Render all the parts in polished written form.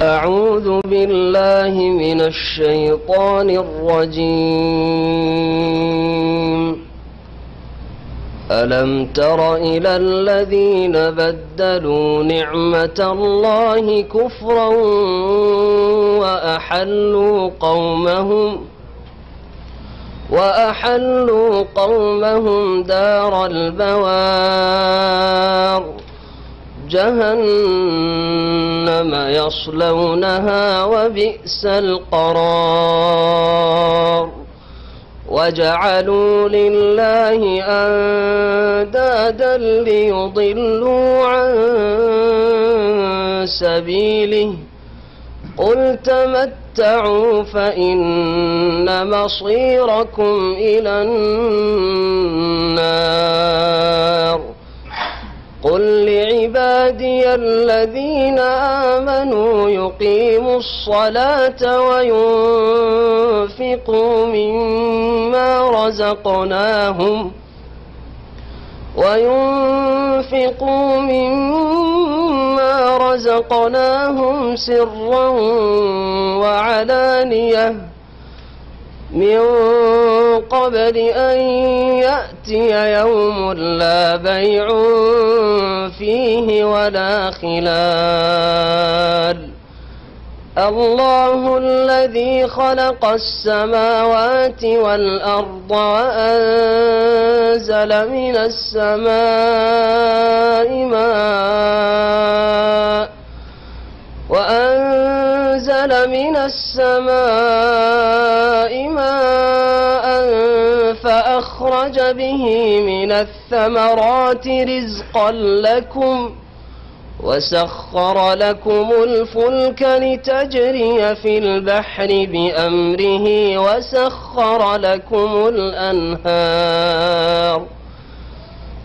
أعوذ بالله من الشيطان الرجيم. ألم تر إلى الذين بدلوا نعمة الله كفرا وأحلوا قومهم دار البوار جهنم يصلونها وبئس القرار وجعلوا لله أندادا ليضلوا عن سبيله قل تمتعوا فإن مصيركم إلى النار قل لعبادي الذين آمنوا يقيموا الصلاة وينفقوا مما رزقناهم سرا وعلانية من قبل أن يأتي يوم لا بيع فيه ولا خلال الله الذي خلق السماوات والأرض وأنزل من السماء ماء فأخرج به من الثمرات رزقا لكم وسخر لكم الفلك لتجري في البحر بأمره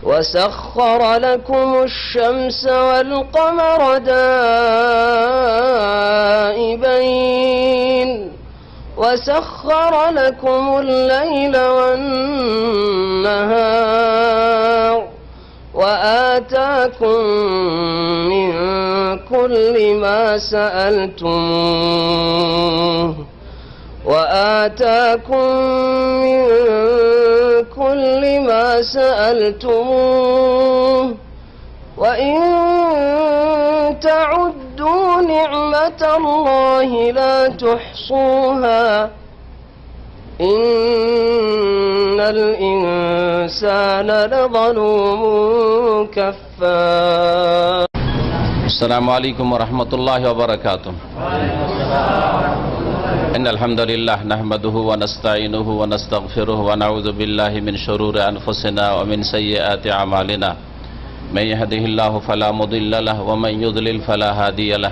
وسخر لكم الشمس والقمر دائبين وسخر لكم الليل والنهار وآتاكم من كل ما سألتموه وإن تعدوا نعمة الله لا تحصوها إن الإنسان لظلوم كفار. السلام عليكم ورحمة الله وبركاته. إن الحمد لله نحمده ونستعينه ونستغفره ونعوذ بالله من شرور أنفسنا ومن سيئات أعمالنا من يهده الله فلا مضل له ومن يضلل فلا هادي له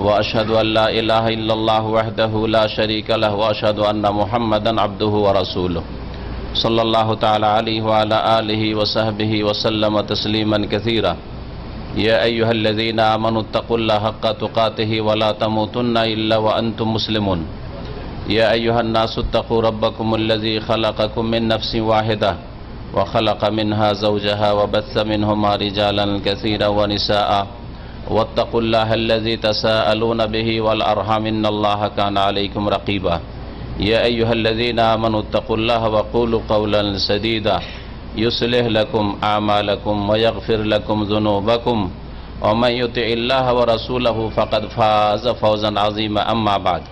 وأشهد أن لا إله إلا الله وحده لا شريك له وأشهد أن محمدا عبده ورسوله صلى الله تعالى عليه وعلى آله وصحبه وسلم تسليما كثيرا. يا أيها الذين آمنوا اتقوا الله حق تقاته ولا تموتن إلا وأنتم مسلمون. يا أيها الناس اتقوا ربكم الذي خلقكم من نفس واحدة وخلق منها زوجها وبث منهما رجالا كثيرا ونساء واتقوا الله الذي تساءلون به والأرحام إن الله كان عليكم رقيبا. يا أيها الذين آمنوا اتقوا الله وقولوا قولا سديدا يصلح لكم أعمالكم ويغفر لكم ذنوبكم ومن يطع الله ورسوله فقد فاز فوزا عظيما. أما بعد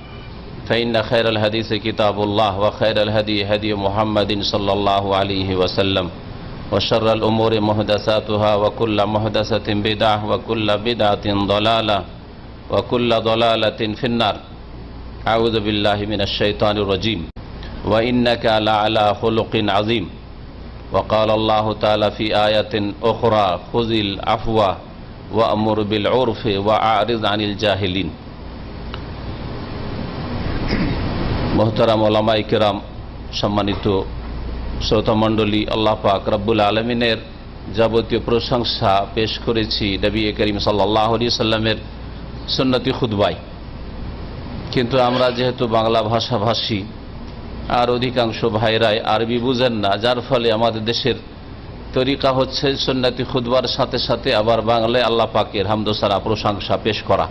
فإن خير الحديث كتاب الله وخير الهدي هدي محمد صلى الله عليه وسلم وشر الأمور محدثاتها وكل محدثة بدعة وكل بدعة ضلالة وكل ضلالة في النار. أعوذ بالله من الشيطان الرجيم. وإنك لعلى خلق عظيم. وقال الله تعالى في آية أخرى خذ العفو وأمر بالعرف وأعرض عن الجاهلين. মোহতারাম ওলামায়ে কেরাম, সম্মানিত শ্রোতা মণ্ডলী, আল্লাহ পাক রব্বুল আলমিনের যাবতীয় প্রশংসা পেশ করেছি নবী করিম সাল্লাল্লাহু আলাইহি সাল্লামের সুন্নতি খুতবায়। কিন্তু আমরা যেহেতু বাংলা ভাষাভাষী আর অধিকাংশ ভাইরাই আরবি বুঝেন না, যার ফলে আমাদের দেশের তরিকা হচ্ছে সুন্নতি খুতবার সাথে সাথে আবার বাংলায় আল্লাহ পাকের হামদ সারা প্রশংসা পেশ করা।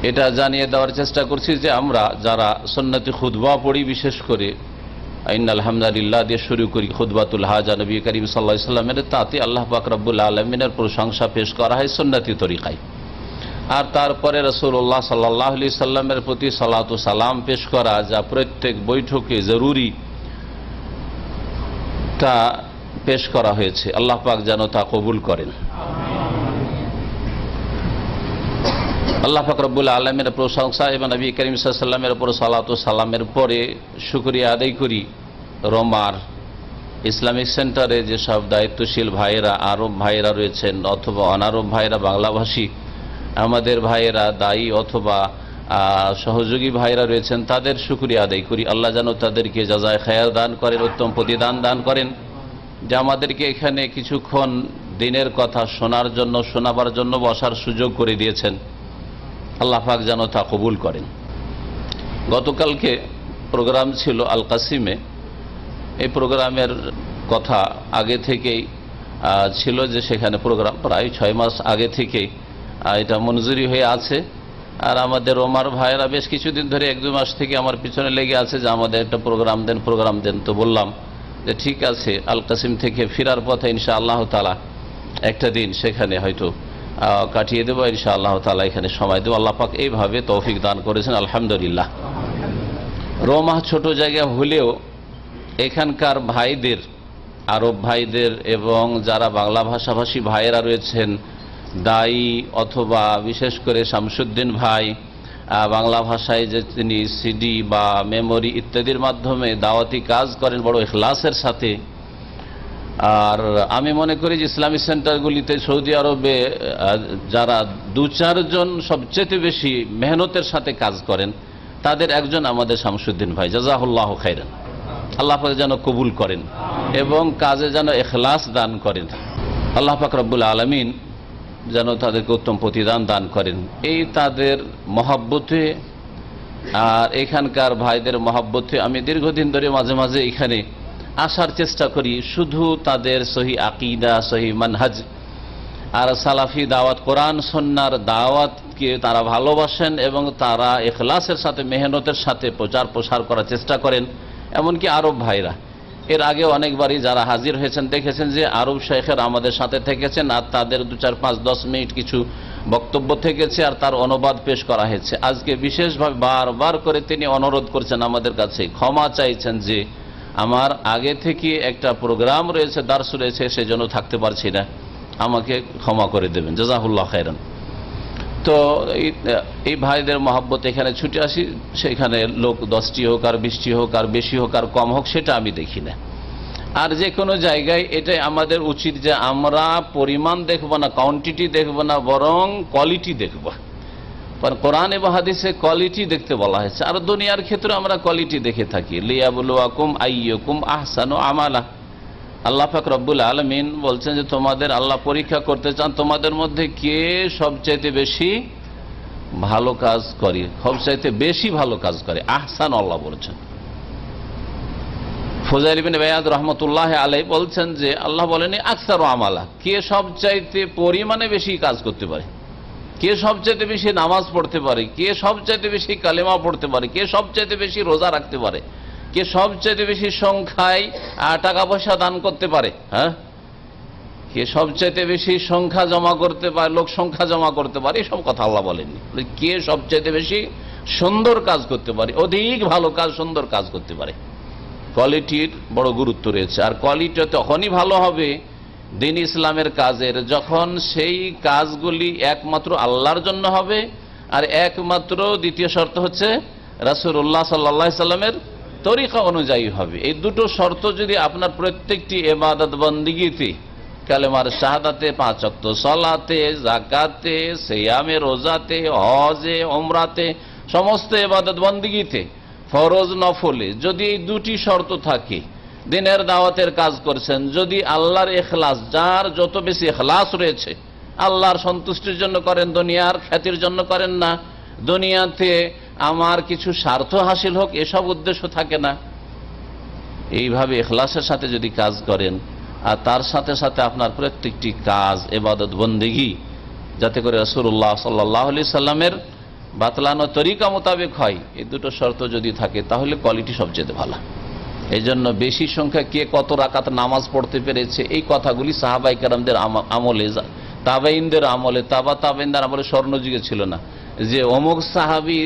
এটা জানিয়ে দেওয়ার চেষ্টা করছি যে আমরা যারা সুন্নতি খুতবা পড়ি, বিশেষ করে ইন্নাল হামদুলিল্লাহ দিয়ে শুরু করি খুতবাতুল হাজা নবী করিম সাল্লাল্লাহু আলাইহি ওয়াসাল্লামের, তাতে আল্লাহ পাক রব্বুল আলামিনের প্রশংসা পেশ করা হয় সুন্নতি তরিকায়। আর তারপরে রাসূলুল্লাহ সাল্লাল্লাহু আলাইহি সাল্লামের প্রতি সালাতু সালাম পেশ করা, যা প্রত্যেক বৈঠকে জরুরি, তা পেশ করা হয়েছে। আল্লাহ পাক যেন তা কবুল করেন। আল্লাহ পাক রব্বুল আলামিনের প্রশংসা এবং নবী করিম সাল্লাল্লাহু আলাইহি ওয়াসাল্লামের উপর সালাতু সালামের পরে শুকরিয়া আদায় করি রোমার ইসলামিক সেন্টারে যেসব দায়িত্বশীল ভাইয়েরা, আরব ভাইয়েরা রয়েছেন অথবা অনারব ভাইয়েরা, বাংলাভাষী আমাদের ভাইয়েরা, দায়ী অথবা সহযোগী ভাইয়েরা রয়েছেন, তাদের শুকরিয়া আদায় করি। আল্লাহ যেন তাদেরকে জাযায়ে খায়র দান করেন, উত্তম প্রতিদান দান করেন, যে আমাদেরকে এখানে কিছুক্ষণ দিনের কথা শোনার জন্য, শোনাবার জন্য বসার সুযোগ করে দিয়েছেন। আল্লাহ পাক যেন তা কবুল করেন। গতকালকে প্রোগ্রাম ছিল আল কাসিমে। এই প্রোগ্রামের কথা আগে থেকেই ছিল যে সেখানে প্রোগ্রাম প্রায় 6 মাস আগে থেকেই এটা মঞ্জুরি হয়ে আছে। আর আমাদের ওমার ভাইয়েরা বেশ কিছুদিন ধরে 1-2 মাস থেকে আমার পিছনে লেগে আছে যে আমাদের একটা প্রোগ্রাম দেন। তো বললাম যে ঠিক আছে, আল কাসিম থেকে ফেরার পথে ইনশাআল্লাহ তাআলা একটা দিন সেখানে হয়তো কাটিয়ে দেবো ইনশাআল্লাহ তাআলা, এখানে সময় দেবো। আল্লাহ পাক এইভাবে তৌফিক দান করেছেন, আলহামদুলিল্লাহ। রোমা ছোট জায়গা হলেও এখানকার ভাইদের, আরব ভাইদের এবং যারা বাংলা ভাষাভাষী ভাইয়েরা রয়েছেন, দায়ী অথবা বিশেষ করে শামসুদ্দিন ভাই বাংলা ভাষায় যে তিনি সিডি বা মেমোরি ইত্যাদির মাধ্যমে দাওয়াতি কাজ করেন বড় ইখলাসের সাথে। আর আমি মনে করি যে ইসলামী সেন্টারগুলিতে সৌদি আরবে যারা 2-4 জন সবচেয়ে বেশি মেহনতের সাথে কাজ করেন, তাদের একজন আমাদের শামসুদ্দিন ভাই, জাযাহুল্লাহু খাইরান। আল্লাহ পাক যেন কবুল করেন এবং কাজে যেন ইখলাস দান করেন। আল্লাহ পাক রব্বুল আলামিন যেন তাদেরকে উত্তম প্রতিদান দান করেন। এই তাদের মহব্বতে আর এখানকার ভাইদের মহব্বতে আমি দীর্ঘদিন ধরে মাঝে মাঝে এখানে আসার চেষ্টা করি। শুধু তাদের সহি আকীদা, সহি মানহাজ আর সালাফি দাওয়াত, কোরআন সুন্নাহর দাওয়াতকে তারা ভালোবাসেন এবং তারা ইখলাসের সাথে, মেহনতের সাথে প্রচার প্রসার করার চেষ্টা করেন। এমনকি আরব ভাইরা এর আগে অনেকবারই যারা হাজির হয়েছেন দেখেছেন যে আরব শেখের আমাদের সাথে থেকেছেন আর তাদের 2-4-5-10 মিনিট কিছু বক্তব্য থেকেছে আর তার অনুবাদ পেশ করা হয়েছে। আজকে বিশেষভাবে বারবার করে তিনি অনুরোধ করছেন আমাদের কাছে, ক্ষমা চাইছেন যে আমার আগে থেকে একটা প্রোগ্রাম রয়েছে, দার্স রয়েছে, সেজন্য থাকতে পারছি না, আমাকে ক্ষমা করে দেবেন, জাযাহুল্লাহ খাইরান। তো এই ভাইদের মহব্বত এখানে ছুটে আসি, সেখানে লোক 10টি হোক আর 20টি হোক আর বেশি হোক আর কম হোক সেটা আমি দেখি না। আর যে কোনো জায়গায় এটাই আমাদের উচিত যে আমরা পরিমাণ দেখব না, কোয়ান্টিটি দেখব না, বরং কোয়ালিটি দেখব। কোরআন এবং হাদিসে কোয়ালিটি দেখতে বলা হয়েছে, আর দুনিয়ার ক্ষেত্রে আমরা কোয়ালিটি দেখে থাকি। লিয়াবলুয়াকুম আইয়ুকুম আহসানু আমালা। আল্লাহ পাক রব্বুল আলামিন বলছেন যে তোমাদের আল্লাহ পরীক্ষা করতে চান তোমাদের মধ্যে কে সবচাইতে বেশি ভালো কাজ করে, সবচাইতে বেশি ভালো কাজ করে। আহসান আল্লাহ বলছেন। ফুজাইল ইবনে ইয়াদ রাহমাতুল্লাহ আলাইহি বলছেন যে আল্লাহ বলেনি আকসারু আমালা, কে সবচাইতে পরিমাণে বেশি কাজ করতে পারে, কে সবচাইতে বেশি নামাজ পড়তে পারে, কে সবচাইতে বেশি কালেমা পড়তে পারে, কে সবচাইতে বেশি রোজা রাখতে পারে, কে সবচাইতে বেশি সংখ্যায় টাকা পয়সা দান করতে পারে, হ্যাঁ, কে সবচাইতে বেশি সংখ্যা জমা করতে পারে, লোক সংখ্যা জমা করতে পারে, এসব কথা আল্লাহ বলেননি। কে সবচাইতে বেশি সুন্দর কাজ করতে পারে, অধিক ভালো কাজ, সুন্দর কাজ করতে পারে। কোয়ালিটির বড় গুরুত্ব রয়েছে। আর কোয়ালিটি তখনই ভালো হবে দিন ইসলামের কাজের, যখন সেই কাজগুলি একমাত্র আল্লাহর জন্য হবে আর একমাত্র দ্বিতীয় শর্ত হচ্ছে রাসূলুল্লাহ সাল্লাল্লাহু আলাইহি সাল্লামের তরিকা অনুযায়ী হবে। এই দুটো শর্ত যদি আপনার প্রত্যেকটি ইবাদত বন্দেগীতে, কালেমার শাহাদাতে, 5 ওয়াক্ত সালাতে, যাকাতে, সিয়ামে, রোজাতে, হজে, উমরাতে, সমস্ত ইবাদত বন্দেগীতে, ফরজ নফলে যদি এই দুটি শর্ত থাকে, দিনের দাওয়াতের কাজ করছেন, যদি আল্লাহর ইখলাস, যার যত বেশি ইখলাস রয়েছে, আল্লাহর সন্তুষ্টির জন্য করেন, দুনিয়ার খ্যাতির জন্য করেন না, দুনিয়াতে আমার কিছু স্বার্থ হাসিল হোক এসব উদ্দেশ্য থাকে না, এইভাবে ইখলাসের সাথে যদি কাজ করেন আর তার সাথে সাথে আপনার প্রত্যেকটি কাজ ইবাদত বন্দেগী যাতে করে রাসূলুল্লাহ সাল্লাল্লাহু আলাইহি সাল্লামের বাতলানো তরিকা মোতাবেক হয়, এই দুটো শর্ত যদি থাকে তাহলে কোয়ালিটি সবচেয়ে ভালো। এই জন্য বেশি সংখ্যা কে কত রাকাত নামাজ পড়তে পেরেছে এই কথাগুলি সাহাবায়ে কেরামদের আমলে, তাবেঈনদের আমলে, তাবেঈনদের আমলে স্বর্ণযুগে ছিল না যে অমুক সাহাবী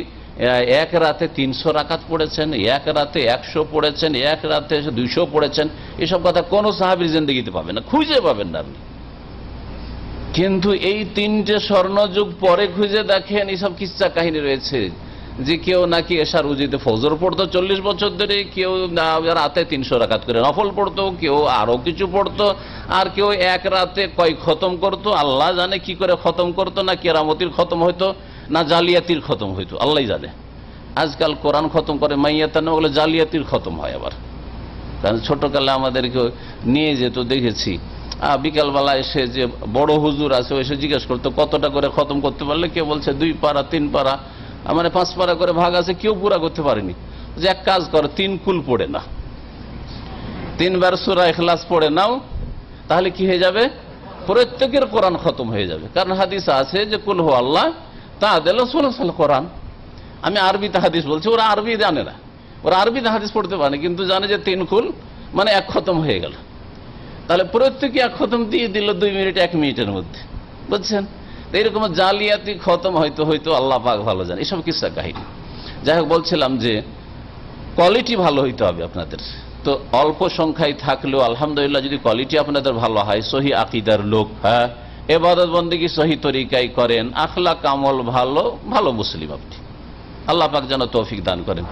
এক রাতে 300 রাকাত পড়েছেন, এক রাতে 100 পড়েছেন, এক রাতে 200 পড়েছেন। এসব কথা কোন সাহাবীর জিন্দেগিতে পাবেন না, খুঁজে পাবেন না আপনি। কিন্তু এই 3টে স্বর্ণযুগ পরে খুঁজে দেখেন এইসব কিচ্ছা কাহিনী রয়েছে যে কেউ নাকি এশার উজিতে ফজর পড়তো 40 বছর ধরে, কেউ রাতে 300 রাকাত করে নফল পড়তো, কেউ আরো কিছু পড়তো, আর কেউ এক রাতে কয় খতম করতো, আল্লাহ জানে কি করে খতম করতো, না কেরামতির খতম হইতো না জালিয়াতির খতম হইতো, আল্লাহ জানে। আজকাল কোরআন খতম করে মাইয়াতান ওগুলো জালিয়াতির খতম হয় আবার। কারণ ছোটকালে আমাদেরকে নিয়ে যেত, দেখেছি বিকালবেলা এসে যে বড় হুজুর আছে এসে জিজ্ঞেস করতো কতটা করে খতম করতে পারলে, কেউ বলছে 2 পারা 3 পারা, মানে 5 পারা করে ভাগ আছে, কেউ পুরা করতে পারেনি। যে এক কাজ করো 3 কুল পড়ে না, 3 বার সূরা ইখলাস পড়ে নাও, তাহলে কি হয়ে যাবে, প্রত্যেকের কোরআন খতম হয়ে যাবে। কারণ হাদিস আছে যে কুল হু আল্লাহ তা দিল সুলুসুল কোরআন। আমি আরবিতে হাদিস বলছি, ওরা আরবি জানে না, ওরা আরবিতে হাদিস পড়তে পারে কিন্তু জানে যে 3 কুল মানে 1 খতম হয়ে গেল। তাহলে প্রত্যেকে 1 খতম দিয়ে দিল 2 মিনিট 1 মিনিটের মধ্যে, বুঝছেন। এইরকম জালিয়াতি খতম হয়তো আল্লাহ পাক ভালো জানে, এসব কিসা কাহিনী। যাই হোক, বলছিলাম যে কোয়ালিটি ভালো হইতে হবে আপনাদের। তো অল্প সংখ্যায় থাকলেও আলহামদুলিল্লাহ যদি কোয়ালিটি আপনাদের ভালো হয়, সহি আকীদার লোক, হ্যাঁ, ইবাদত বন্দেগী সহি তরিকায় করেন, আখলাক আমল ভালো, ভালো মুসলিম আপনি। আল্লাহ পাক যেন তৌফিক দান করেন।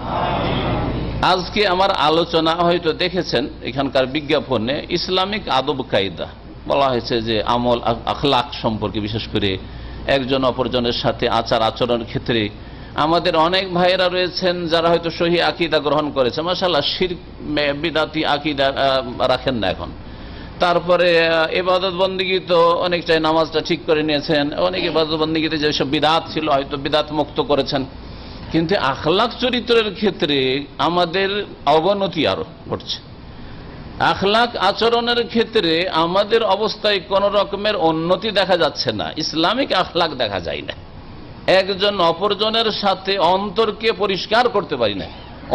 আজকে আমার আলোচনা হয়তো দেখেছেন এখানকার বিজ্ঞাপনে ইসলামিক আদব কায়দা বলা হয়েছে, যে আমল আখলাক সম্পর্কে, বিশেষ করে একজন অপরজনের সাথে আচার আচরণের ক্ষেত্রে আমাদের অনেক ভাইয়েরা রয়েছেন যারা হয়তো সহি আকীদা গ্রহণ করেছে, মাশাআল্লাহ, শিরক বিদআতি আকীদা রাখেন না এখন। তারপরে ইবাদত বন্দেগী তো অনেকটাই নামাজটা ঠিক করে নিয়েছেন, অনেক ইবাদত বন্দেগীতে যেসব বিদআত ছিল হয়তো বিদআত মুক্ত করেছেন, কিন্তু আখলাক চরিত্রের ক্ষেত্রে আমাদের অবনতি আরো ঘটছে। আখলাক আচরণের ক্ষেত্রে আমাদের অবস্থায় কোন রকমের উন্নতি দেখা যাচ্ছে না, ইসলামিক আখলাক দেখা যায় না। একজন অপরজনের সাথে অন্তরকে পরিষ্কার করতে পারি না,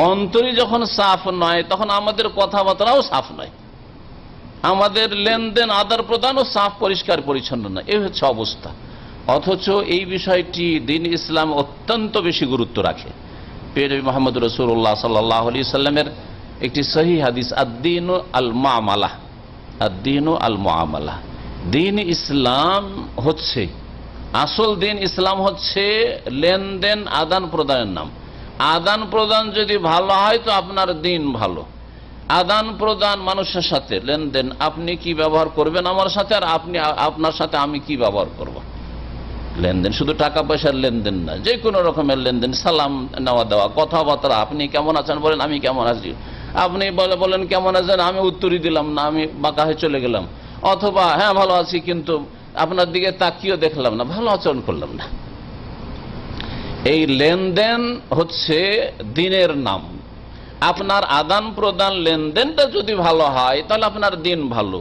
অন্তরই যখন সাফ নয় তখন আমাদের কথাবার্তাও সাফ নয়, আমাদের লেনদেন আদান প্রদানও সাফ পরিষ্কার পরিচ্ছন্ন নয়, এই হচ্ছে অবস্থা। অথচ এই বিষয়টি দ্বীন ইসলাম অত্যন্ত বেশি গুরুত্ব রাখে। প্রিয় নবী মুহাম্মদ রাসূলুল্লাহ সাল্লাল্লাহু আলাইহি সাল্লামের একটি সহিহ হাদিস, আদ-দীনু আল মুআমালা, আদ-দীনু আল মুআমালা, দ্বীন ইসলাম হচ্ছে, আসল দ্বীন ইসলাম হচ্ছে লেনদেন আদান প্রদানের নাম। আদান প্রদান যদি ভালো হয় তো আপনার দ্বীন ভালো। আদান প্রদান মানুষের সাথে লেনদেন, আপনি কি ব্যবহার করবেন আমার সাথে, আর আপনি আপনার সাথে আমি কি ব্যবহার করব, লেনদেন শুধু টাকা পয়সার লেনদেন না, যে কোনো রকমের লেনদেন, সালাম নেওয়া দেওয়া, কথাবার্তা, আপনি কেমন আছেন বলেন, আমি কেমন আছি, আপনি বলেন কেমন আছেন, আমি উত্তরই দিলাম না, আমি বাঁকা হয়ে চলে গেলাম, অথবা হ্যাঁ ভালো আছি কিন্তু আপনার দিকে তাকিয়েও দেখলাম না, ভালো আচরণ করলাম না। এই লেনদেন হচ্ছে দ্বীনের নাম। আপনার আদান প্রদান লেনদেনটা যদি ভালো হয় তাহলে আপনার দ্বীন ভালো।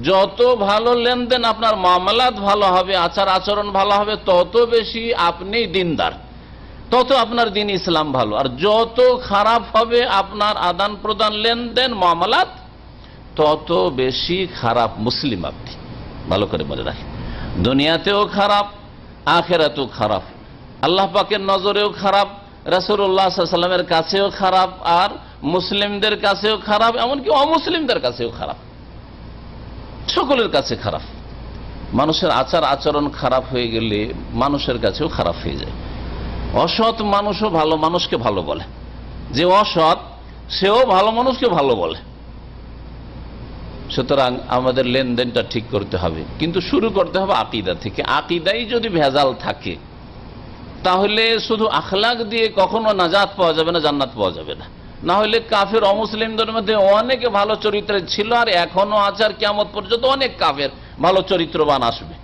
যত ভালো লেনদেন আপনার মামলাত ভালো হবে, আচার আচরণ ভালো হবে, তত বেশি আপনি দিনদার, তত আপনার দ্বীন ইসলাম ভালো। আর যত খারাপ হবে আপনার আদান প্রদান লেনদেন মামলাত, তত বেশি খারাপ মুসলিম আপনি। ভালো করে মনে রাখেন, দুনিয়াতেও খারাপ, আখিরাতেও খারাপ, আল্লাহ পাকের নজরেও খারাপ, রাসূলুল্লাহ সাল্লাল্লাহু আলাইহি ওয়াসাল্লামের কাছেও খারাপ, আর মুসলিমদের কাছেও খারাপ, এমনকি অমুসলিমদের কাছেও খারাপ, সকলের কাছে খারাপ। মানুষের আচার আচরণ খারাপ হয়ে গেলে মানুষের কাছেও খারাপ হয়ে যায়। অসৎ মানুষও ভালো মানুষকে ভালো বলে, যে অসৎ সেও ভালো মানুষকে ভালো বলে। সুতরাং আমাদের লেনদেনটা ঠিক করতে হবে, কিন্তু শুরু করতে হবে আকীদা থেকে। আকীদাই যদি ভেজাল থাকে তাহলে শুধু আখলাক দিয়ে কখনো নাজাত পাওয়া যাবে না, জান্নাত পাওয়া যাবে না। না হলে কাফের অমুসলিমদের মধ্যে অনেকে ভালো চরিত্রের ছিল, আর এখনো আছে, আর কিয়ামত পর্যন্ত অনেক কাফের ভালো চরিত্রবান আসবে,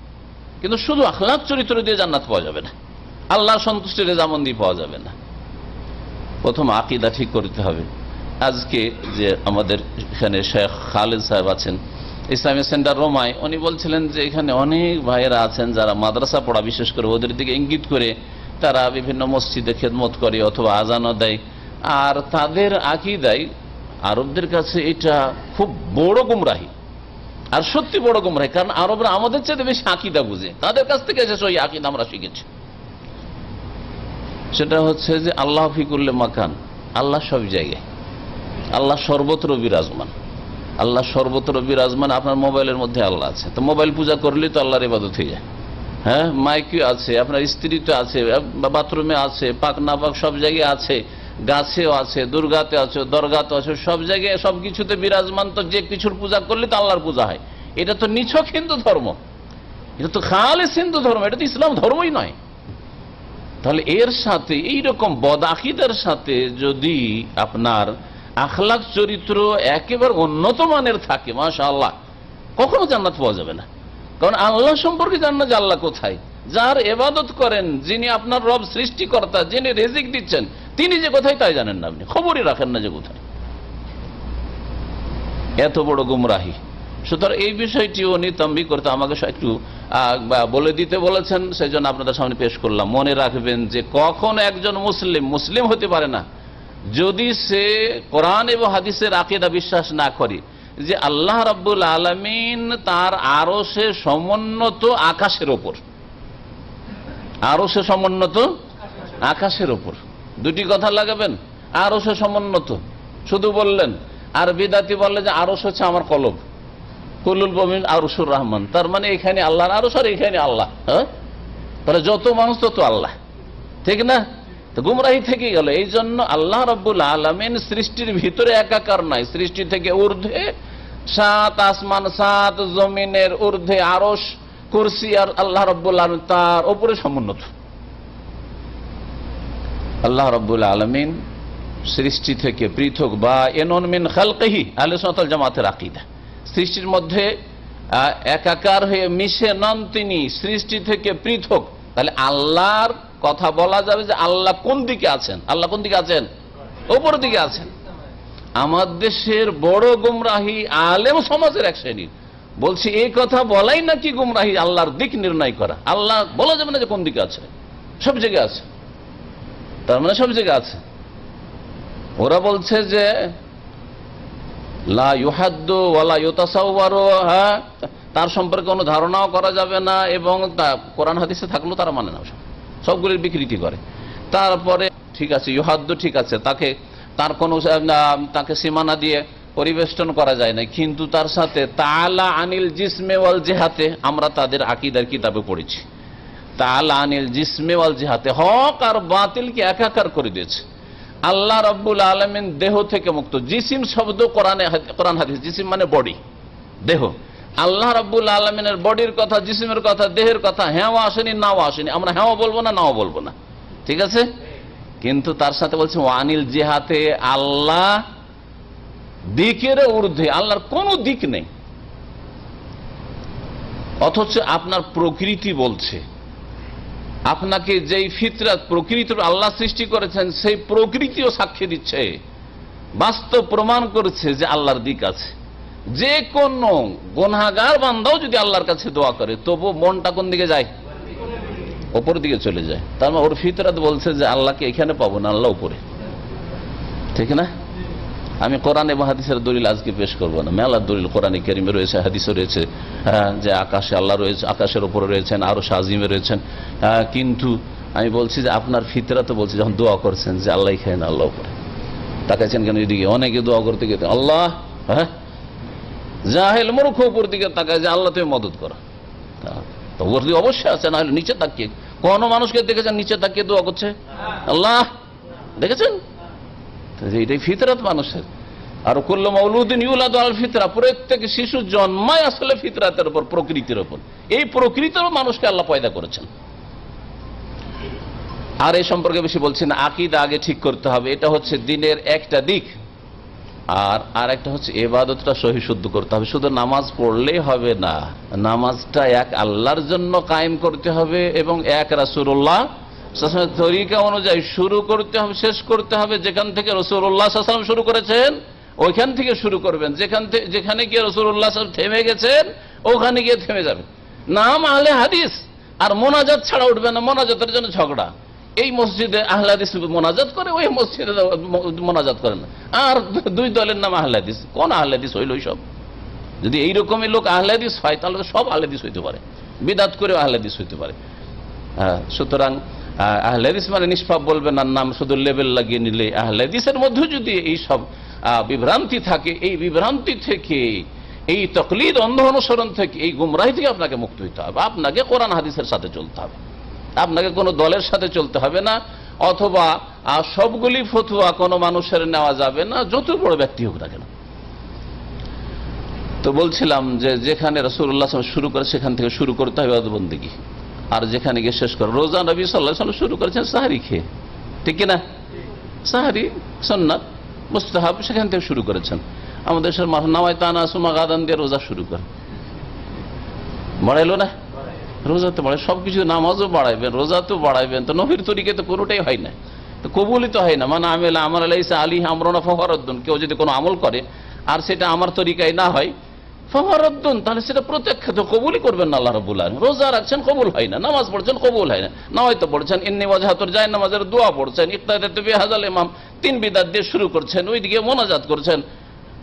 কিন্তু শুধু আখলাক চরিত্র দিয়ে জান্নাত পাওয়া যাবে না, আল্লাহর সন্তুষ্টির রেজামন্দি পাওয়া যাবে না। প্রথম আকীদা ঠিক করতে হবে। আজকে যে আমাদের এখানে শেখ খালেদ সাহেব আছেন ইসলামিক সেন্টার রোমায়, উনি বলছিলেন যে এখানে অনেক ভাইয়েরা আছেন যারা মাদ্রাসা পড়া, বিশেষ করে ওদের দিকে ইঙ্গিত করে তারা বিভিন্ন মসজিদে খেদমত করে অথবা আজানও দেয়, আর তাদের আকীদায় আরবদের কাছে এটা খুব বড় গুমরাহি, আর সত্যি বড় গুমরাহি। কারণ আরবরা আমাদের চেয়ে বেশি আকীদা বুঝে, তাদের কাছ থেকে এসে ওই আকীদা আমরা শিখেছি। সেটা হচ্ছে যে আল্লাহ ফি কুল্লি মাকান, আল্লাহ সব জায়গায়, আল্লাহ সর্বত্র বিরাজমান। আল্লাহ সর্বত্র বিরাজমান, আপনার মোবাইলের মধ্যে আল্লাহ আছে, তো মোবাইল পূজা করলে তো আল্লাহর ইবাদত হয়ে যায়। হ্যাঁ, মাইকে আছে, আপনার স্ত্রী তো আছে, বাথরুমে আছে, পাক না পাক সব জায়গায় আছে, গাছেও আছে, দুর্গাতে আছে, দরগাতে আছে, সব জায়গায় সবকিছুতে বিরাজমান। তো যে কিছুর পূজা করলে তো আল্লাহর পূজা হয়। এটা তো নিছক হিন্দু ধর্ম, এটা তো খালেস হিন্দু ধর্ম, এটা তো ইসলাম ধর্মই নয়। তাহলে এর সাথে এইরকম বদ আকীদার সাথে যদি আপনার আখলাক চরিত্র একেবারে উন্নত মানের থাকে, মাশাআল্লাহ, কখনো জান্নাত পাওয়া যাবে না। কারণ আল্লাহ সম্পর্কে জান না যে আল্লাহ কোথায়, যার ইবাদত করেন, যিনি আপনার রব সৃষ্টিকর্তা, যিনি রিজিক দিচ্ছেন, তিনি যে কোথায় তাই জানেন না, আপনি খবরই রাখেন না যে কোথায়। এত বড় গুমরাহি। সুতরাং এই বিষয়টি উনি তাম্বিহ করতে আমাকে একটু বলে দিতে বলেছেন, সেই জন্য আপনাদের সামনে পেশ করলাম। মনে রাখবেন যে কখন একজন মুসলিম হতে পারে না যদি সে কোরআন এবং হাদিসের আকীদা বিশ্বাস না করে যে আল্লাহ রাব্বুল আলামিন তার আরশে সমুন্নত আকাশের ওপর, আরশে সমুন্নত আকাশের ওপর। দুটি কথা লাগাবেন, আরশে সমুন্নত শুধু বললেন, আর বিদাতি বললে যে আরশ হচ্ছে আমার কলব, কুল্লুল মুমিন আরশুর রহমান, তার মানে এখানে আল্লাহর আরশ আর এখানে আল্লাহ। হ্যাঁ, তাহলে যত মানুষ তত আল্লাহ, ঠিক না? তো গুমরাহি থেকে গেল। এই জন্য আল্লাহ রাব্বুল আলামিন সৃষ্টির ভিতরে একাকার নাই, সৃষ্টি থেকে ঊর্ধ্বে, সাত আসমান, সাত জমিনের ঊর্ধ্বে আরশ, কুরসি, আর আল্লাহ রাব্বুল আলামিন তার উপরে সমুন্নত। আল্লাহ রাব্বুল আলামিন সৃষ্টি থেকে পৃথক, বা এনন মিন খালকিহি, আহলে সুন্নাত ওয়াল জামাতের আকীদা। সৃষ্টির মধ্যে একাকার হয়ে মিশে নন তিনি, সৃষ্টি থেকে পৃথক। তাহলে আল্লাহর কথা বলা যাবে যে আল্লাহ কোন দিকে আছেন? আল্লাহ কোন দিকে আছেন? উপর দিকে আছেন। আমার দেশের বড় গুমরাহি আলেম সমাজের এক শ্রেণী বলছি এই কথা বলাই নাকি গুমরাহি, আল্লাহর দিক নির্ণয় করা। আল্লাহ বলা যাবে না যে কোন দিকে আছে, সব জায়গায় আছে, তার মানে সব জায়গায় আছে। ওরা বলছে যে লা ইউহাদ্দু ওয়ালা ইউতাসাওয়ারু, হ্যাঁ, তার সম্পর্কে কোনো ধারণাও করা যাবে না, এবং কোরআন হাদিসে থাকলেও তারা মানে না, সবগুলির বিকৃতি করে। তারপরে ঠিক আছে ইউহাদ্দু, ঠিক আছে, তার কোনো তাকে সীমানা দিয়ে পরিবেষ্টন করা যায় না, কিন্তু তার সাথে তাআলা আনিল জিসমে ওয়াল জিহাতে, আমরা তাদের আকীদার কিতাবে পড়েছি, তাআলা আনিল জিসমে ওয়াল জিহাতে, হক আর বাতিলকে একাকার করে দিয়েছে। আল্লাহ রাব্বুল আলামিন দেহ থেকে মুক্ত। জিসিম শব্দ কোরআন হাদিস, জিসিম মানে বডি, দেহ। আল্লাহ রাব্বুল আলামিনের বডির কথা, জিসিমের কথা, দেহের কথা হ্যাঁ আসেনি, নাও আসেনি। আমরা হ্যাঁ বলবো না, নাও বলবো না, ঠিক আছে। কিন্তু তার সাথে বলছে ওয়ানিল জিহাতে, আল্লাহ দিকের ঊর্ধ্বে, আল্লাহর কোনো দিক নেই। অথচ আপনার প্রকৃতি বলছে, আপনাকে যেই ফিতরাত প্রকৃতির আল্লাহ সৃষ্টি করেছেন সেই প্রকৃতিও সাক্ষী দিচ্ছে, বাস্তব প্রমাণ করছে যে আল্লাহর দিক আছে। যে কোন গুনাহগার বান্দাও যদি আল্লাহর কাছে দোয়া করে তবু মনটা কোন দিকে যায়? উপর দিকে চলে যায়। তার মানে ওর ফিতরাত বলছে যে আল্লাহকে এখানে পাবো না, আল্লাহ উপরে, ঠিক না? আমি কোরআন এবং হাদিসের দলিল আজকে পেশ করবো না, মেলা দলিল কোরআনে কারিমে রয়েছে, হাদিসে রয়েছে, যে আকাশে আল্লাহ রয়েছে, আকাশের উপরে রয়েছেন, আরো শাজিমে রয়েছেন। কিন্তু আমি বলছি যে আপনার ফিতরা তো বলছে, যখন দোয়া করছেন যে আল্লাহ খায় না, আল্লাহ উপরে তাকাইছেন কেন? এদিকে অনেকে দোয়া করতে গেছে আল্লাহ, হ্যাঁ, জাহেল মূর্খ উপর দিকে তাকায় যে আল্লাহ তুমি মদত করো, তো উপর দিকে অবশ্যই আছে, না হলে নিচে তাকিয়ে। কোন মানুষকে দেখেছেন নিচে তাকিয়ে দোয়া করছে? আল্লাহ দেখেছেন? এটাই ফিতরাত মানুষের। আর কুল্লু মাউলুদিন ইউলাদু আলাল ফিতরা, প্রত্যেক শিশু জন্মায় আসলে ফিতরাতের উপর, প্রকৃতির উপর। এই প্রকৃতির মানুষকে আল্লাহ পয়দা করেছেন। আর এই সম্পর্কে বেশি বলছি না, আকীদা আগে ঠিক করতে হবে, এটা হচ্ছে দিনের একটা দিক। আর একটা হচ্ছে ইবাদতটা সহি শুদ্ধ করতে হবে। শুধু নামাজ পড়লেই হবে না, নামাজটা এক আল্লাহর জন্য কায়েম করতে হবে এবং এক রাসূলুল্লাহ তরিকা অনুযায়ী শুরু করতে হবে, শেষ করতে হবে। যেখান থেকে রাসূলুল্লাহ সাল্লাল্লাহু আলাইহি ওয়াসাল্লাম শুরু করেছেন ওইখান থেকে শুরু করবেন, যেখানে গিয়ে রাসূলুল্লাহ সাল্লাল্লাহু আলাইহি ওয়াসাল্লাম থেমে গেছেন ওখানে গিয়ে থেমে যাবেন। নাম আহলে হাদিস, আর মোনাজাত ছাড়া উঠবে না, মোনাজাতের জন্য ঝগড়া। এই মসজিদে আহলে হাদিস মোনাজাত করে, ওই মসজিদে মোনাজাত করে না। আর দুই দলের নাম আহলে হাদিস। কোন আহলে হাদিস হইল সব? যদি এইরকমই লোক আহলে হাদিস হয় তাহলে তো সব আহলে হাদিস হইতে পারে, বিদআত করেও আহলে হাদিস হইতে পারে। সুতরাং আহলে হাদিস মানে নিষ্পাপ বলবেন, আর নাম শুধু লেবেল লাগিয়ে নিলে। আহলে হাদিসের মধ্যে যদি এই সব বিভ্রান্তি থাকে, এই বিভ্রান্তি থেকে, এই তাকলিদ অন্ধ অনুসরণ থেকে, এই গুমরাহি থেকে আপনাকে মুক্ত হইতে হবে। আপনাকে কোরআন হাদিসের সাথে চলতে হবে, আপনাকে কোনো দলের সাথে চলতে হবে না, অথবা সবগুলি ফতোয়া কোনো মানুষের নেওয়া যাবে না, যত বড় ব্যক্তি হোক না কেন। তো বলছিলাম যে যেখানে রাসূলুল্লাহ সাল্লাল্লাহু আলাইহি ওয়াসাল্লাম শুরু করে সেখান থেকে শুরু করতে হবে ইবাদত বন্দেগী, আর যেখানে গিয়ে শেষ করে। রোজা নবী সাল্লাল্লাহু আলাইহি ওয়াসাল্লাম শুরু করেছেন সাহরি খেয়ে, ঠিক কিনা? সাহরি সুন্নাত মুস্তাহাব, সেখান থেকে শুরু করেছেন। আমাদের দেশের নামাইতা নাসুমা গাদান দিয়ে রোজা শুরু করে, বাড়াইলো না? রোজাতে বাড়ায়, সবকিছু, নামাজও বাড়াইবেন, রোজাতেও বাড়াইবেন, তো নবীর তরিকে তো কোনোটাই হয় না, তো কবুলই তো হয় না। মানে আমেলা আমার আলাইসা আলিহি আমরুনা ফাহুয়ারাদ্দুন, কেউ যদি কোনো আমল করে আর সেটা আমার তরিকায় না হয়, ফাহুয়ারাদ্দুন, তাহলে সেটা প্রত্যাখ্যাত, কবুলই করবেন না আল্লাহ রাব্বুল আলামিন। রোজা রাখছেন, কবুল হয় না। নামাজ পড়ছেন, কবুল হয় না। নামাইতে পড়ছেন, ইন্নী ওয়াজহাতুর যায় নামাজের দোয়া পড়ছেন, ইক্তাদাতু বিহাযাল ইমাম, 3 বিদআত দিয়ে শুরু করছেন, ওইদিকে মোনাজাত করছেন।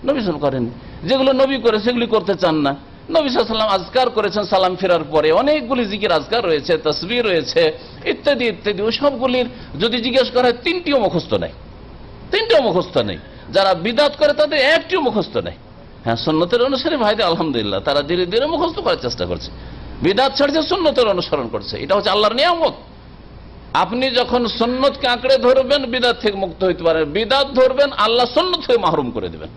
নবী সাল্লাল্লাহু করেন, যেগুলো নবী করে সেগুলি করতে চান না। নবী সাল্লাল্লাহু আলাইহি ওয়াসাল্লাম আজকার করেছেন সালাম ফেরার পরে, অনেকগুলি জিকির আজকার রয়েছে, তাসবিহ রয়েছে, ইত্যাদি ইত্যাদি। ওই সবগুলির যদি জিজ্ঞেস করা হয়, 3টিও মুখস্থ নাই, 3টিও মুখস্থ নেই। যারা বিদআত করে তাদের একটিও মুখস্থ নেই। হ্যাঁ, সুন্নতের অনুসারী ভাইদের আলহামদুলিল্লাহ, তারা ধীরে ধীরে মুখস্থ করার চেষ্টা করছে, বিদআত ছাড়ছে, সুন্নতের অনুসরণ করছে। এটা হচ্ছে আল্লাহর নিয়ামত। আপনি যখন সুন্নতকে আঁকড়ে ধরবেন, বিদআত থেকে মুক্ত হইতে পারেন। বিদআত ধরবেন, আল্লাহ সুন্নত থেকে মাহরুম করে দেবেন।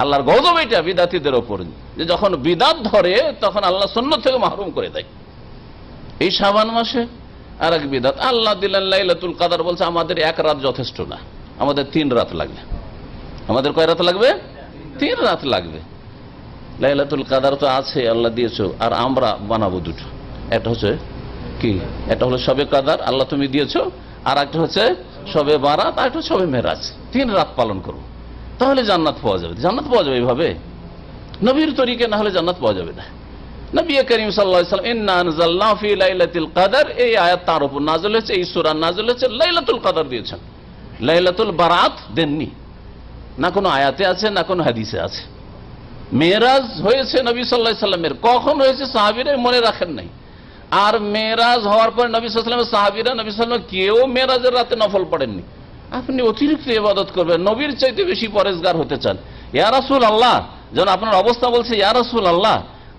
আল্লাহর গজব এটা বিদআতীদের ওপর, যে যখন বিদআত ধরে তখন আল্লাহ সুন্নত থেকে মাহরুম করে দেয়। এই শাবান মাসে আর এক বিদআত, আল্লাহ দিলেন লাইলাতুল কদর, বলছে আমাদের 1 রাত যথেষ্ট না, আমাদের 3 রাত লাগবে। আমাদের কয় রাত লাগবে? 3 রাত লাগবে। লাইলাতুল কদর তো আছে, আল্লাহ দিয়েছো, আর আমরা বানাবো দুটো। একটা হচ্ছে কি, একটা হলো শবে কদর, আল্লাহ তুমি দিয়েছো, আর একটা হচ্ছে শবে বারাত, আর একটা শবে মেরাজ। 3 রাত পালন করবো, তাহলে জান্নাত পাওয়া যাবে। জান্নাত পাওয়া যাবে এইভাবে? নবীর তরিকে না হলে জান্নাত পাওয়া যাবে না। নবী করিম সাল্লাল্লাহু আলাইহি ওয়াসাল্লাম ইন্না আনজালনাহু ফি লাইলাতুল কদর, এই আয়াত তার উপর নাযিল হয়েছে, এই সূরা নাযিল হয়েছে, লাইলাতুল কদর দিয়েছেন। লাইলাতুল বারাত দেননি, না কোনো আয়াতে আছে না কোনো হাদিসে আছে। মেরাজ হয়েছে নবী সাল্লাল্লাহু আলাইহি ওয়াসাল্লামের, কখন হয়েছে সাহাবীরা মনে রাখেন নাই। আর মেরাজ হওয়ার পর নবী সাল্লাল্লাহু আলাইহি ওয়াসাল্লামের সাহাবীরা, নবী সাল্লাল্লাহু আলাইহি ওয়াসাল্লাম কেউ মেরাজের রাতে নফল পড়েননি। আপনি অতিরিক্ত ইবাদত করবেন, নবীর চাইতে বেশি পরেজগার হতে চান। ইয়া রাসূলুল্লাহ, যখন আপনার অবস্থা বলছে ইয়া রাসূলুল্লাহ,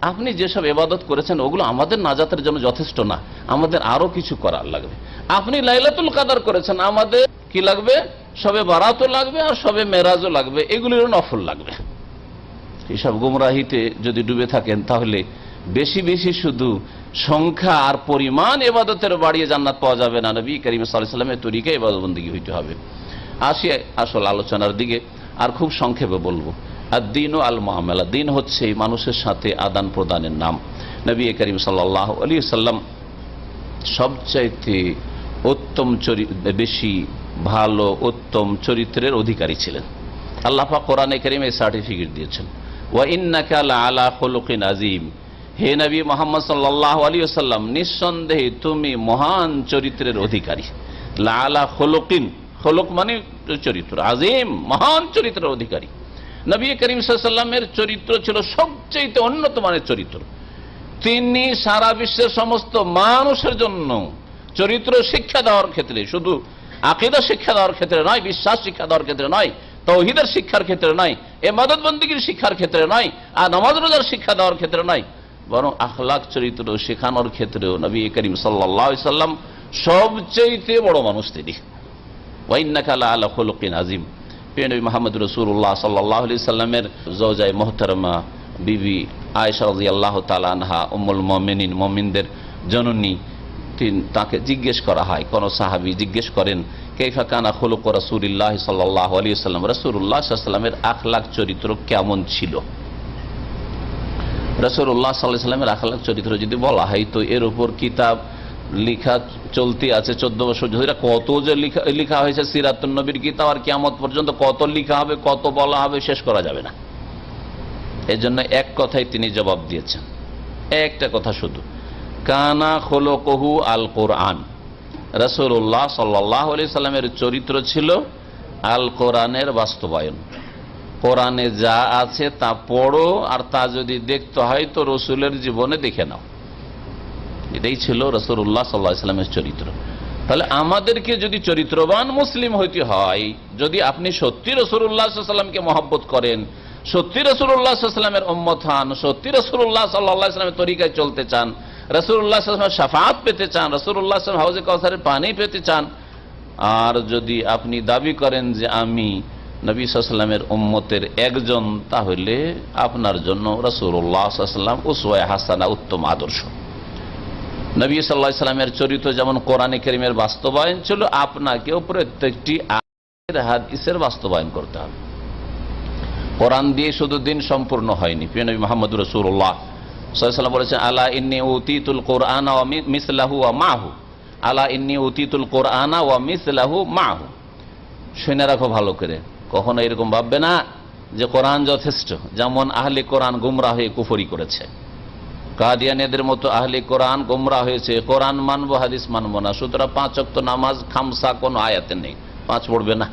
আপনি যেসব ইবাদত করেছেন ওগুলো আমাদের নাজাতের জন্য যথেষ্ট না, আমাদের আরো কিছু করার লাগবে। আপনি লাইলাতুল কদর করেছেন, আমাদের কি লাগবে? শবে বারাতও লাগবে, আর শবে মেরাজও লাগবে, এগুলিরও নফল লাগবে। এইসব গুমরাহিতে যদি ডুবে থাকেন, তাহলে বেশি বেশি শুধু সংখ্যা আর পরিমাণ ইবাদতের বাড়িয়ে জান্নাত পাওয়া যাবে না। নবী করিম সাল্লাল্লাহু আলাইহি ওয়াসাল্লামের তরিকায় ইবাদত বন্দেগী হইতে হবে। আসি আসল আলোচনার দিকে, আর খুব সংক্ষেপে বলবো। আর দিন ও আল মুআমালা, দিন হচ্ছে মানুষের সাথে আদান প্রদানের নাম। নবী করিম সাল্লাল্লাহু আলাইহি ওয়াসাল্লাম সবচাইতে উত্তম বেশি ভালো উত্তম চরিত্রের অধিকারী ছিলেন। আল্লাহ পাক কোরআনে কারীমে সার্টিফিকেট দিয়েছেন, ওয়া ইন্নাকা লাআলা খুলুকিন আযীম। হে নবী মুহাম্মদ সাল্লাল্লাহু আলাইহি ওয়াসাল্লাম, নিঃসন্দেহে তুমি মহান চরিত্রের অধিকারী। লাআলা খুলুকিন, খুলুক মানে চরিত্র, আযীম মহান চরিত্রের অধিকারী। নবী করিম সাল্লাল্লাহু আলাইহি ওয়াসাল্লামের চরিত্র ছিল সবচেয়ে উন্নত মানের চরিত্র। তিনি সারা বিশ্বের সমস্ত মানুষের জন্য চরিত্র শিক্ষা দেওয়ার ক্ষেত্রে, শুধু আকীদা শিক্ষা দেওয়ার ক্ষেত্রে নয়, বিশ্বাস শিক্ষা দেওয়ার ক্ষেত্রে নয়, তাওহীদের শিক্ষার ক্ষেত্রে নয়, ইবাদত বন্দেগীর শিক্ষার ক্ষেত্রে নয়, আর নামাজ রোজার শিক্ষা দেওয়ার ক্ষেত্রে নয়, বরং আখলাক চরিত্র শেখানোর ক্ষেত্রেও নবী করিম সাল্লাল্লাহু আলাইহি ওয়াসাল্লাম সবচেয়ে বড় মানুষ তিনি। ওয়া ইন্নাকা লাআলা খুলুকিন আযীম। প্রিয় নবী মুহাম্মদ রাসূলুল্লাহ সাল্লাল্লাহু আলাইহি ওয়াসাল্লামের জাওজায়ে মুহতারামা বিবি আয়েশা রাদিয়াল্লাহু তাআলা আনহা, উম্মুল মুমিনিন, মুমিনদের জননী, তাকে জিজ্ঞেস করা হয়, কোন সাহাবী জিজ্ঞেস করেন, কাইফা কানা খুলুক রাসূলিল্লাহ সাল্লাল্লাহু আলাইহি ওয়াসাল্লাম, রাসূলুল্লাহ সাল্লাল্লাহু আলাইহি ওয়াসাল্লামের আখলাক চরিত্র কেমন ছিল। রাসূলুল্লাহ সাল্লাল্লাহু আলাইহি ওয়াসাল্লামের আখলাক চরিত্র যদি বলা হয়, তো এর উপর কিতাব লিখা চলতে আছে 14 বছর ধরে। কত যে লিখা হয়েছে সিরাতুন নবীর কিতাব, আর কিয়ামত পর্যন্ত কত লিখা হবে, কত বলা হবে, শেষ করা যাবে না। এজন্য এক কথাই তিনি জবাব দিয়েছেন, একটা কথা শুধু, কানা খুলুকুহু আল কোরআন। রাসূলুল্লাহ সাল্লাল্লাহু আলাইহি সাল্লামের চরিত্র ছিল আল কোরআনের বাস্তবায়ন। কোরআনে যা আছে তা পড়ো, আর তা যদি দেখতে হয় তো রসুলের জীবনে দেখে নাও। এটাই ছিল রাসূলুল্লাহ সাল্লাল্লাহু আলাইহি সাল্লামের চরিত্র। তাহলে আমাদেরকে যদি চরিত্রবান মুসলিম হইতে হয়, যদি আপনি সত্যি রাসূলুল্লাহ সাল্লাল্লাহু আলাইহি সাল্লামকে মহব্বত করেন, সত্যি রাসূলুল্লাহ সাল্লাল্লাহু আলাইহি সাল্লামের উম্মত হন, সত্যি রাসূলুল্লাহ সাল্লাল্লাহু আলাইহি সাল্লামের তরিকায় চলতে চান, রাসূলুল্লাহ সাল্লাল্লাহু আলাইহি সাল্লামের শাফাআত পেতে চান, রাসূলুল্লাহ সাল্লাল্লাহু আলাইহি সাল্লাম হাউজে কাউসারের পানি পেতে চান, আর যদি আপনি দাবি করেন যে আমি নবী সাল্লাল্লাহু আলাইহি ওয়াসাল্লামের উম্মতের একজন, তাহলে আপনার জন্য রাসূলুল্লাহ সাল্লাল্লাহু আলাইহি ওয়াসাল্লাম উসওয়া হাসানা, উত্তম আদর্শ। নবী সাল্লাল্লাহু আলাইহি ওয়াসাল্লামের চরিত্র যেমন কোরআনে কারীমের বাস্তবায়ন ছিল, আপনাকেও প্রত্যেকটি আয়াতের হাদিসের বাস্তবায়ন করতে হবে। কোরআন দিয়ে শুধু দিন সম্পূর্ণ হয়নি। প্রিয় নবী মুহাম্মদ রাসূলুল্লাহ সাল্লাল্লাহু আলাইহি ওয়াসাল্লাম বলেছেন, আলা ইন্নী উতীতুল কুরআনা ওয়া মিসলাহু ওয়া মাহু, আলা ইন্নী উতীতুল কুরআনা ওয়া মিসলাহু মাহু। শুনে রাখো ভালো করে, কখনো এরকম ভাববে না যে কোরআন যথেষ্ট। যেমন আহলে কোরআন গুমরাহ হয়ে কুফরি করেছে, কাদিয়ানীদের মতো আহলে কোরআন গুমরাহ হয়েছে, কোরআন মানবো হাদিস মানবো না, সুতরাং 5 ওয়াক্ত নামাজ খামসা কোনো আয়াতে নেই, 5 পড়বে না।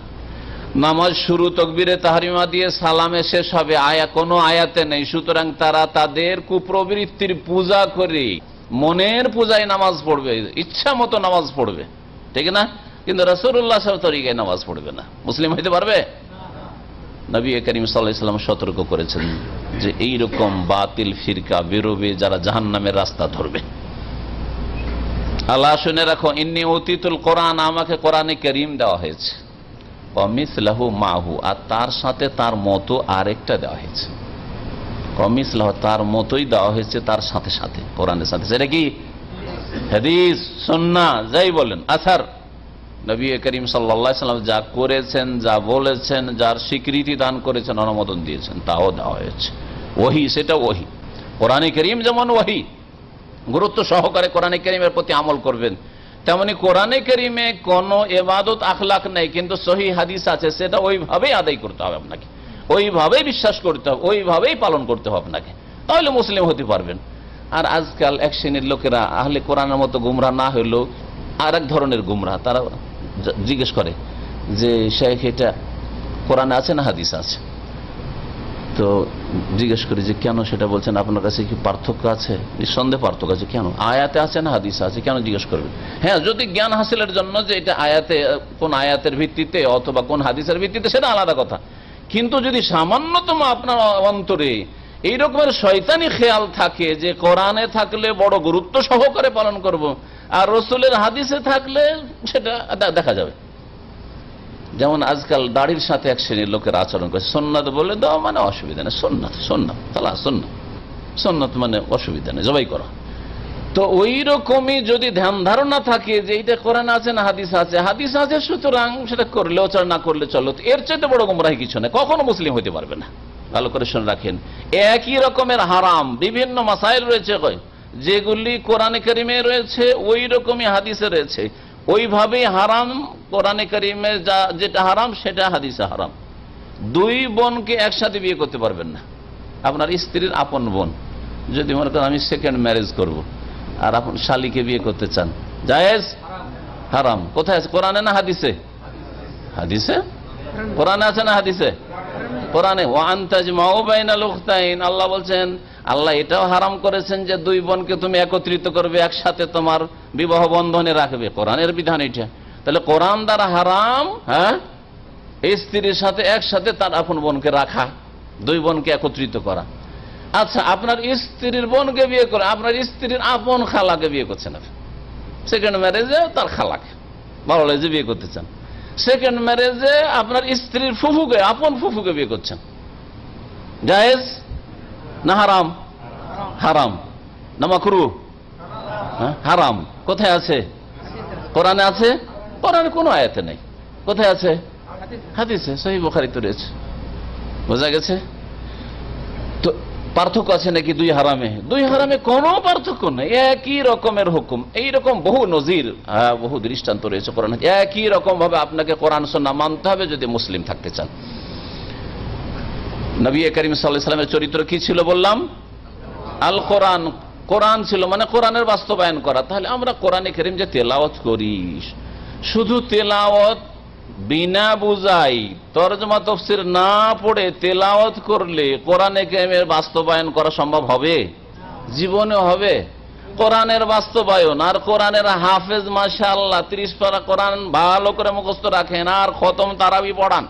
নামাজ শুরু তাকবীরে তাহরিমা দিয়ে সালামে শেষ হবে, কোনো আয়াতে নেই, সুতরাং তারা তাদের কুপ্রবৃত্তির পূজা করে মনের পূজায় নামাজ পড়বে, ইচ্ছা মতো নামাজ পড়বে, ঠিক না? কিন্তু রাসূলুল্লাহ সাল্লাল্লাহু আলাইহি ওয়াসাল্লাম তরিকায় নামাজ পড়বে না, মুসলিম হইতে পারবে? নবী করিম সাল্লাল্লাহু আলাইহি ওয়াসাল্লাম সতর্ক করেছেন যে এইরকম বাতিল ফিরকা বেরোবে যারা জাহান্নামের রাস্তা ধরবে। আল্লাহ শুনে রাখো, ইন্নী উতীতুল কোরআন, আমাকে কোরআনে কারীম দেওয়া হয়েছে, ওয়া মিসলাহু মাহু, আর তার সাথে তার মতো আরেকটা দেওয়া হয়েছে। ওয়া মিসলাহু, তার মতোই দেওয়া হয়েছে তার সাথে সাথে, কোরআনের সাথে। সেটা কি? হাদিস, সুন্নাহ, যাই বলেন, আসার। নবী করিম সাল্লাল্লাহু আলাইহি ওয়াসাল্লাম যা করেছেন, যা বলেছেন, যার স্বীকৃতি দান করেছেন, অনুমোদন দিয়েছেন, তাও দেওয়া হয়েছে। ওহী, সেটা ওহী। কোরআনে কারীম যেমন ওহী, গুরুত্ব সহকারে কোরআনে কারীমের প্রতি আমল করবেন, তেমনি কোরআনে কারীমে কোনো ইবাদত আখলাক নেই, কিন্তু সহিহ হাদিস আছে, সেটা ওইভাবেই আদায় করতে হবে আপনাকে, ওইভাবেই বিশ্বাস করতে হবে, ওইভাবেই পালন করতে হবে আপনাকে, তাহলে মুসলিম হতে পারবেন। আর আজকাল এক শ্রেণীর লোকেরা আহলে কোরআনের মতো গুমরাহ না হইলেও আর এক ধরনের গুমরাহ। তারা জিজ্ঞেস করে যে শেখ এটা কোরআনে আছে না হাদিস আছে? তো জিজ্ঞেস করি যে কেন সেটা বলছেন, আপনার কাছে কি পার্থক্য আছে? নিঃসন্দেহে পার্থক্য আছে। কেন? আয়াতে আছে না হাদিস আছে, কেন জিজ্ঞেস করবেন? হ্যাঁ, যদি জ্ঞান হাসিলের জন্য যে এটা আয়াতে, কোন আয়াতের ভিত্তিতে অথবা কোন হাদিসের ভিত্তিতে, সেটা আলাদা কথা। কিন্তু যদি সামান্যতম আপনার অন্তরে এই রকমের শয়তানি খেয়াল থাকে যে কোরআনে থাকলে বড় গুরুত্ব সহকারে পালন করব, আর রসুলের হাদিসে থাকলে সেটা দেখা যাবে। যেমন আজকাল দাড়ির সাথে এক শ্রেণীর লোকের আচরণ করে, সুন্নাত বলে দাও মানে অসুবিধা নেই, সুন্নাত সুন্নাত তালা সুন্নাত, সুন্নাত মানে অসুবিধা নেই, জবাই করো। তো ওই রকমই যদি ধ্যান ধারণা থাকে যে এটা কোরআন আছে না হাদিস আছে, হাদিস আছে সুতরাং সেটা করলেও চল, না করলে চলো, এর চাইতে বড় গোমরাহি কিছু নেই, কখনো মুসলিম হতে পারবে না। ভালো করে শুনে রাখেন, একই রকমের হারাম বিভিন্ন মাসাইল রয়েছে, যেগুলি কোরআনে কারীমে রয়েছে ওই রকমই হাদিসে রয়েছে, ওইভাবেই হারাম কোরআনে কারীমে যেটা হারাম সেটা হাদিসে হারাম। 2 বোনকে একসাথে বিয়ে করতে পারবেন না। আপনার স্ত্রীর আপন বোন, যদি মনে করেন আমি সেকেন্ড ম্যারেজ করব, আর আপন শালীকে বিয়ে করতে চান, জায়েজ? হারাম। কোথায় আছে? কোরআনে না হাদিসে? হাদিসে। কোরআনে আছে না হাদিসে? কোরআনে। ওয়া আন তাজমাউ বাইনাল উখতাইন, আল্লাহ বলছেন, আল্লাহ এটাও হারাম করেছেন যে 2 বোনকে তুমি একত্রিত করবে, একসাথে তোমার বিবাহ বন্ধনে রাখবে, কোরআনের বিধান এটা। তাহলে কোরআন দ্বারা হারাম, হ্যাঁ, স্ত্রীর সাথে একসাথে তার আপন বোনকে রাখা, 2 বোনকে একত্রিত করা। আচ্ছা, আপনার স্ত্রীর বোনকে বিয়ে করে আপনার স্ত্রীর আপন খালাকে বিয়ে করছেন, সেকেন্ড ম্যারেজে তার খালাকে ভালো লাগে বিয়ে করতে চান, সেকেন্ড ম্যারেজে আপনার স্ত্রীর ফুফুকে, আপন ফুফুকে বিয়ে করছেন, জায়েজ না হারাম? হারাম না মাকরু? হারাম। কোথায় আছে? কোরআনে আছে? কোরআনে কোনো আয়াতে নেই। কোথায় আছে? হাদিসে, সহিহ বুখারীতে রয়েছে। বোঝা গেছে? তো পার্থক্য আছে নাকি 2 হারামে? 2 হারামে কোনো পার্থক্য নেই, একই রকমের হুকুম। এইরকম বহু নজির, বহু দৃষ্টান্ত রয়েছে কোরআনে। একই রকম ভাবে আপনাকে কোরআন সুন্নাহ মানতে হবে যদি মুসলিম থাকতে চান। নবী করিম সাল্লাল্লাহু আলাইহি ওয়াসাল্লামের চরিত্র কি ছিল বললাম? আল কোরআন, কোরআন ছিল মানে কোরআনের বাস্তবায়ন করা। তাহলে আমরা কোরআনে কারীম যে তেলাওয়াত করি, শুধু তেলাওয়াত বিনা বুঝাই তরজমা তাফসীর না পড়ে তেলাওয়াত করলে কোরআনে কারীমের বাস্তবায়ন করা সম্ভব হবে? জীবনে হবে? কোরআনের বাস্তবায়ন আর কোরআনের হাফেজ মাশাআল্লাহ 30 পারা কোরআন ভালো করে মুখস্থ রাখেন আর খতম তারাবি পড়ান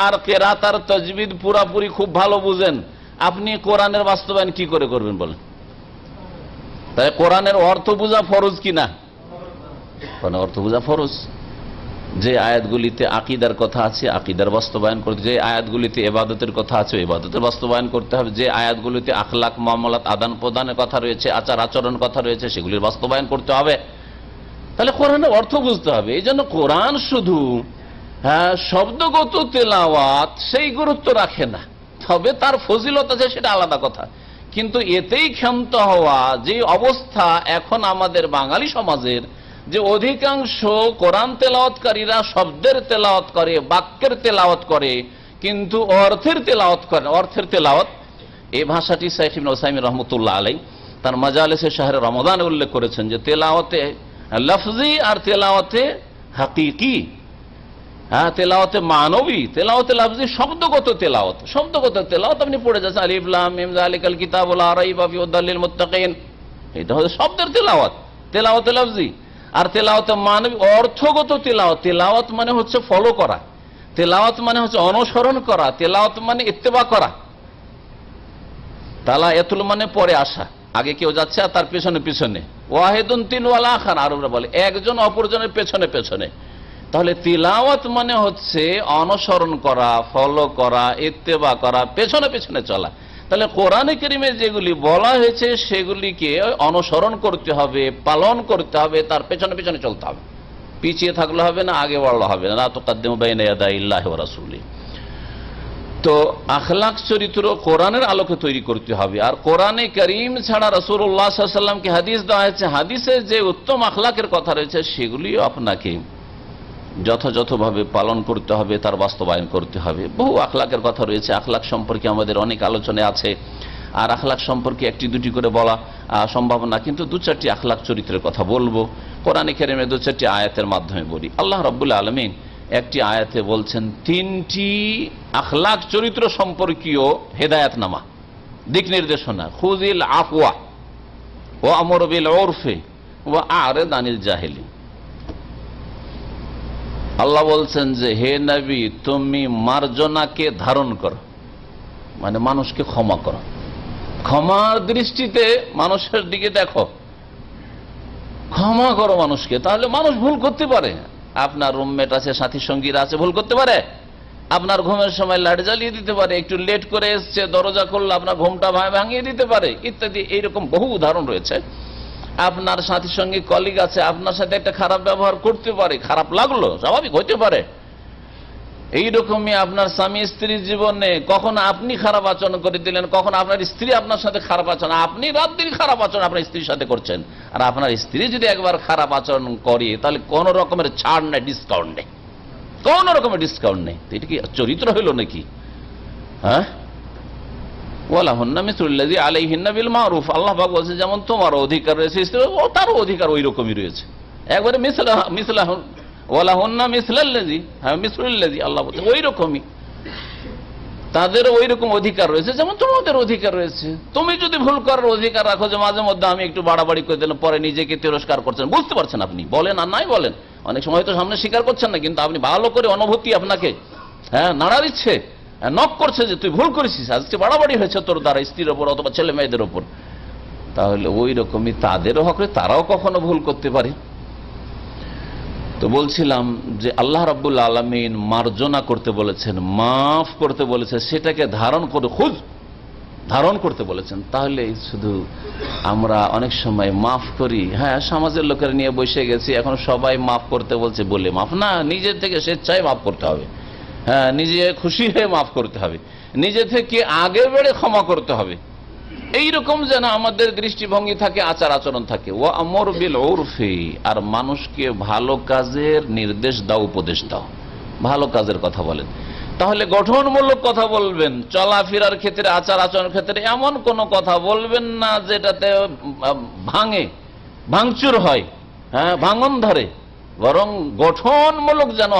আর কেরাত আর তাজবিদ পুরাপুরি খুব ভালো বুঝেন, আপনি কোরআনের বাস্তবায়ন কি করে করবেন বলেন? তাই কোরআনের অর্থ বোঝা ফরজ কিনা? কোরআনের অর্থ বোঝা ফরজ। যে আয়াতগুলিতে আকীদার কথা আছে আকীদার বাস্তবায়ন করতে, যে আয়াতগুলিতে ইবাদতের কথা আছে ইবাদতের বাস্তবায়ন করতে হবে, যে আয়াতগুলিতে আখলাক মুআমালাত আদান প্রদানের কথা রয়েছে, আচার আচরণের কথা রয়েছে, সেগুলির বাস্তবায়ন করতে হবে। তাহলে কোরআনের অর্থ বুঝতে হবে। এই জন্য কোরআন শুধু শব্দগত তেলাওয়াত সেই গুরুত্ব রাখে না, তবে তার ফজিলত আছে সেটা আলাদা কথা। কিন্তু এতেই ক্ষান্ত হওয়া যে অবস্থা এখন আমাদের বাঙালি সমাজের, যে অধিকাংশ কোরআন তেলাওয়াতকারীরা শব্দের তেলাওয়াত করে, বাক্যের তেলাওয়াত করে, কিন্তু অর্থের তেলাওয়াত করে। অর্থের তেলাওয়াত এই ভাষাটি শাইখ ইবনে উসাইমিন রাহমাতুল্লাহ আলাইহি তার মাজালিসে শাহরে রমাদানে উল্লেখ করেছেন যে তেলাওয়াতে লফজি আর তেলাওয়াতে হাকিকি, তেলাওয়াতে মানবী, তেলাওয়াতে লফজি শব্দগত তেলাওয়াত। শব্দগত তেলাওয়াত আপনি পড়ে যাচ্ছেন আলিফ লাম মিম যালিকাল কিতাবু লা রাইবা ফিহি হুদাল লিল মুত্তাকিন, এটা হচ্ছে শব্দের তেলাওয়াত, তেলাওয়াতে লফজি। আর তেলাওয়াতে মানবী অর্থগত তেলাওয়াত। তেলাওয়াত মানে হচ্ছে ফলো করা, তেলাওয়াত মানে হচ্ছে অনুসরণ করা, তেলাওয়াত মানে ইত্তেবা করা। তালা এতুল মানে পরে আসা, আগে কেউ যাচ্ছে আর তার পেছনে পেছনে। ওয়াহিদুন তিলওয়াল আখার, আরবরা বলে একজন অপরজনের পেছনে পেছনে। তাহলে তিলাওয়াত মানে হচ্ছে অনুসরণ করা, ফলো করা, ইত্তেবা করা, পেছনে পেছনে চলা। তাহলে কোরআনে কারীমে যেগুলি বলা হয়েছে সেগুলিকে অনুসরণ করতে হবে, পালন করতে হবে, তার পেছনে পেছনে চলতে হবে, পিছিয়ে থাকলে হবে না, আগে বাড়লে হবে না। লা তুকাদ্দিমু বাইনা ইয়াদাইল্লাহি ওয়া রাসূলিহি। তো আখলাক চরিত্র কোরআনের আলোকে তৈরি করতে হবে। আর কোরআনে কারীম ছাড়া রাসূলুল্লাহ সাল্লাল্লাহু আলাইহি ওয়াসাল্লামকে হাদিস দেওয়া হয়েছে, হাদিসে যে উত্তম আখলাকের কথা রয়েছে সেগুলিও আপনাকে যথাযথভাবে পালন করতে হবে, তার বাস্তবায়ন করতে হবে। বহু আখলাকের কথা রয়েছে, আখলাক সম্পর্কে আমাদের অনেক আলোচনা আছে, আর আখলাক সম্পর্কে একটি দুটি করে বলা সম্ভব না, কিন্তু দু চারটি আখলাক চরিত্রের কথা বলবো। কোরআনে কারীমে দু চারটি আয়াতের মাধ্যমে বলি। আল্লাহ রাব্বুল আলামিন একটি আয়াতে বলছেন তিনটি আখলাক চরিত্র সম্পর্কীয় হেদায়েতনামা, দিক নির্দেশনা। খুযিল আফওয়া ওয়া আমর বিল উরফি ওয়া আ'রিদ আনিল জাহিলিন। আল্লাহ বলছেন যে হে নবী, তুমি মার্জনাকে ধারণ করো, মানে মানুষকে ক্ষমা করো, ক্ষমার দৃষ্টিতে মানুষের দিকে দেখো, ক্ষমা করো মানুষকে। তাহলে মানুষ ভুল করতে পারে, আপনার রুমমেট আছে, সাথী সঙ্গীরা আছে, ভুল করতে পারে। আপনার ঘুমের সময় লাইট জ্বালিয়ে দিতে পারে, একটু লেট করে এসছে, দরজা খুললে আপনার ঘুমটা ভাঙিয়ে দিতে পারে, ইত্যাদি। এইরকম বহু উদাহরণ রয়েছে। আপনার সাথী সঙ্গী কলিগ আছে, আপনার সাথে একটা খারাপ ব্যবহার করতে পারে, খারাপ লাগলো, স্বাভাবিক হইতে পারে। এইরকমই আপনার স্বামী স্ত্রীর জীবনে কখনো আপনি খারাপ আচরণ করে দিলেন, কখনো আপনার স্ত্রী আপনার সাথে খারাপ আচরণ, আপনি রাত দিন খারাপ আচরণ আপনার স্ত্রীর সাথে করছেন। আর আপনার স্ত্রী যদি একবার খারাপ আচরণ করে তাহলে কোন রকমের ছাড় নেই, ডিসকাউন্ট নেই, কোন রকমের ডিসকাউন্ট নেই। এটা কি চরিত্র হইল নাকি? হ্যাঁ, ওয়ালাহুন্না মিসলুল্লাযী আলাইহিন্না বিল মারুফ। আল্লাহ পাক বলেছে যেমন তোমার অধিকার রয়েছে স্ত্রীর, ও তার অধিকার ওই রকমই রয়েছে, একবারে মিসলাহুন ওয়ালাহুন্না মিসলাল্লাযী, হ্যাঁ মিসলুল্লাযী, আল্লাহ বলছে ওই রকমই, তাদের ওই রকম অধিকার রয়েছে যেমন তোমাদের অধিকার রয়েছে। তুমি যদি ভুল করার অধিকার রাখো, যে মাঝে মধ্যে আমি একটু বাড়াবাড়ি করে দিলাম, পরে নিজেকে তিরস্কার করছেন, বুঝতে পারছেন আপনি, বলেন আর নাই বলেন, অনেক সময় তো সামনে স্বীকার করছেন না, কিন্তু আপনি ভালো করে অনুভূতি আপনাকে নাড়া দিচ্ছে, নক করছে যে তুই ভুল করেছিস, আজকে বাড়াবাড়ি হয়েছে তোর দ্বারা স্ত্রীর ওপর অথবা ছেলে মেয়েদের ওপর। তাহলে ওই রকমই তাদেরও হক, তারাও কখনো ভুল করতে পারে। তো বলছিলাম যে আল্লাহ রাব্বুল আলামিন মার্জনা করতে বলেছেন, মাফ করতে বলেছেন, সেটাকে ধারণ করে খুদ ধারণ করতে বলেছেন। তাহলে শুধু আমরা অনেক সময় মাফ করি, হ্যাঁ সমাজের লোকেরা নিয়ে বসে গেছি, এখন সবাই মাফ করতে বলছে বলে মাফ না, নিজের থেকে স্বেচ্ছায় মাফ করতে হবে, হ্যাঁ নিজে খুশি হয়ে মাফ করতে হবে, নিজে থেকে আগে বেড়ে ক্ষমা করতে হবে। এইরকম যেন আমাদের দৃষ্টিভঙ্গি থাকে, আচার আচরণ থাকে। ওয়া আমর বিল উরফি, আর মানুষকে ভালো কাজের নির্দেশ দাও, উপদেশ দাও, ভালো কাজের কথা বলেন। তাহলে গঠনমূলক কথা বলবেন, চলাফেরার ক্ষেত্রে, আচার আচরণের ক্ষেত্রে এমন কোন কথা বলবেন না যেটাতে ভাঙচুর হয়, হ্যাঁ, ভাঙন ধরে, বরং গঠনমূলক যেন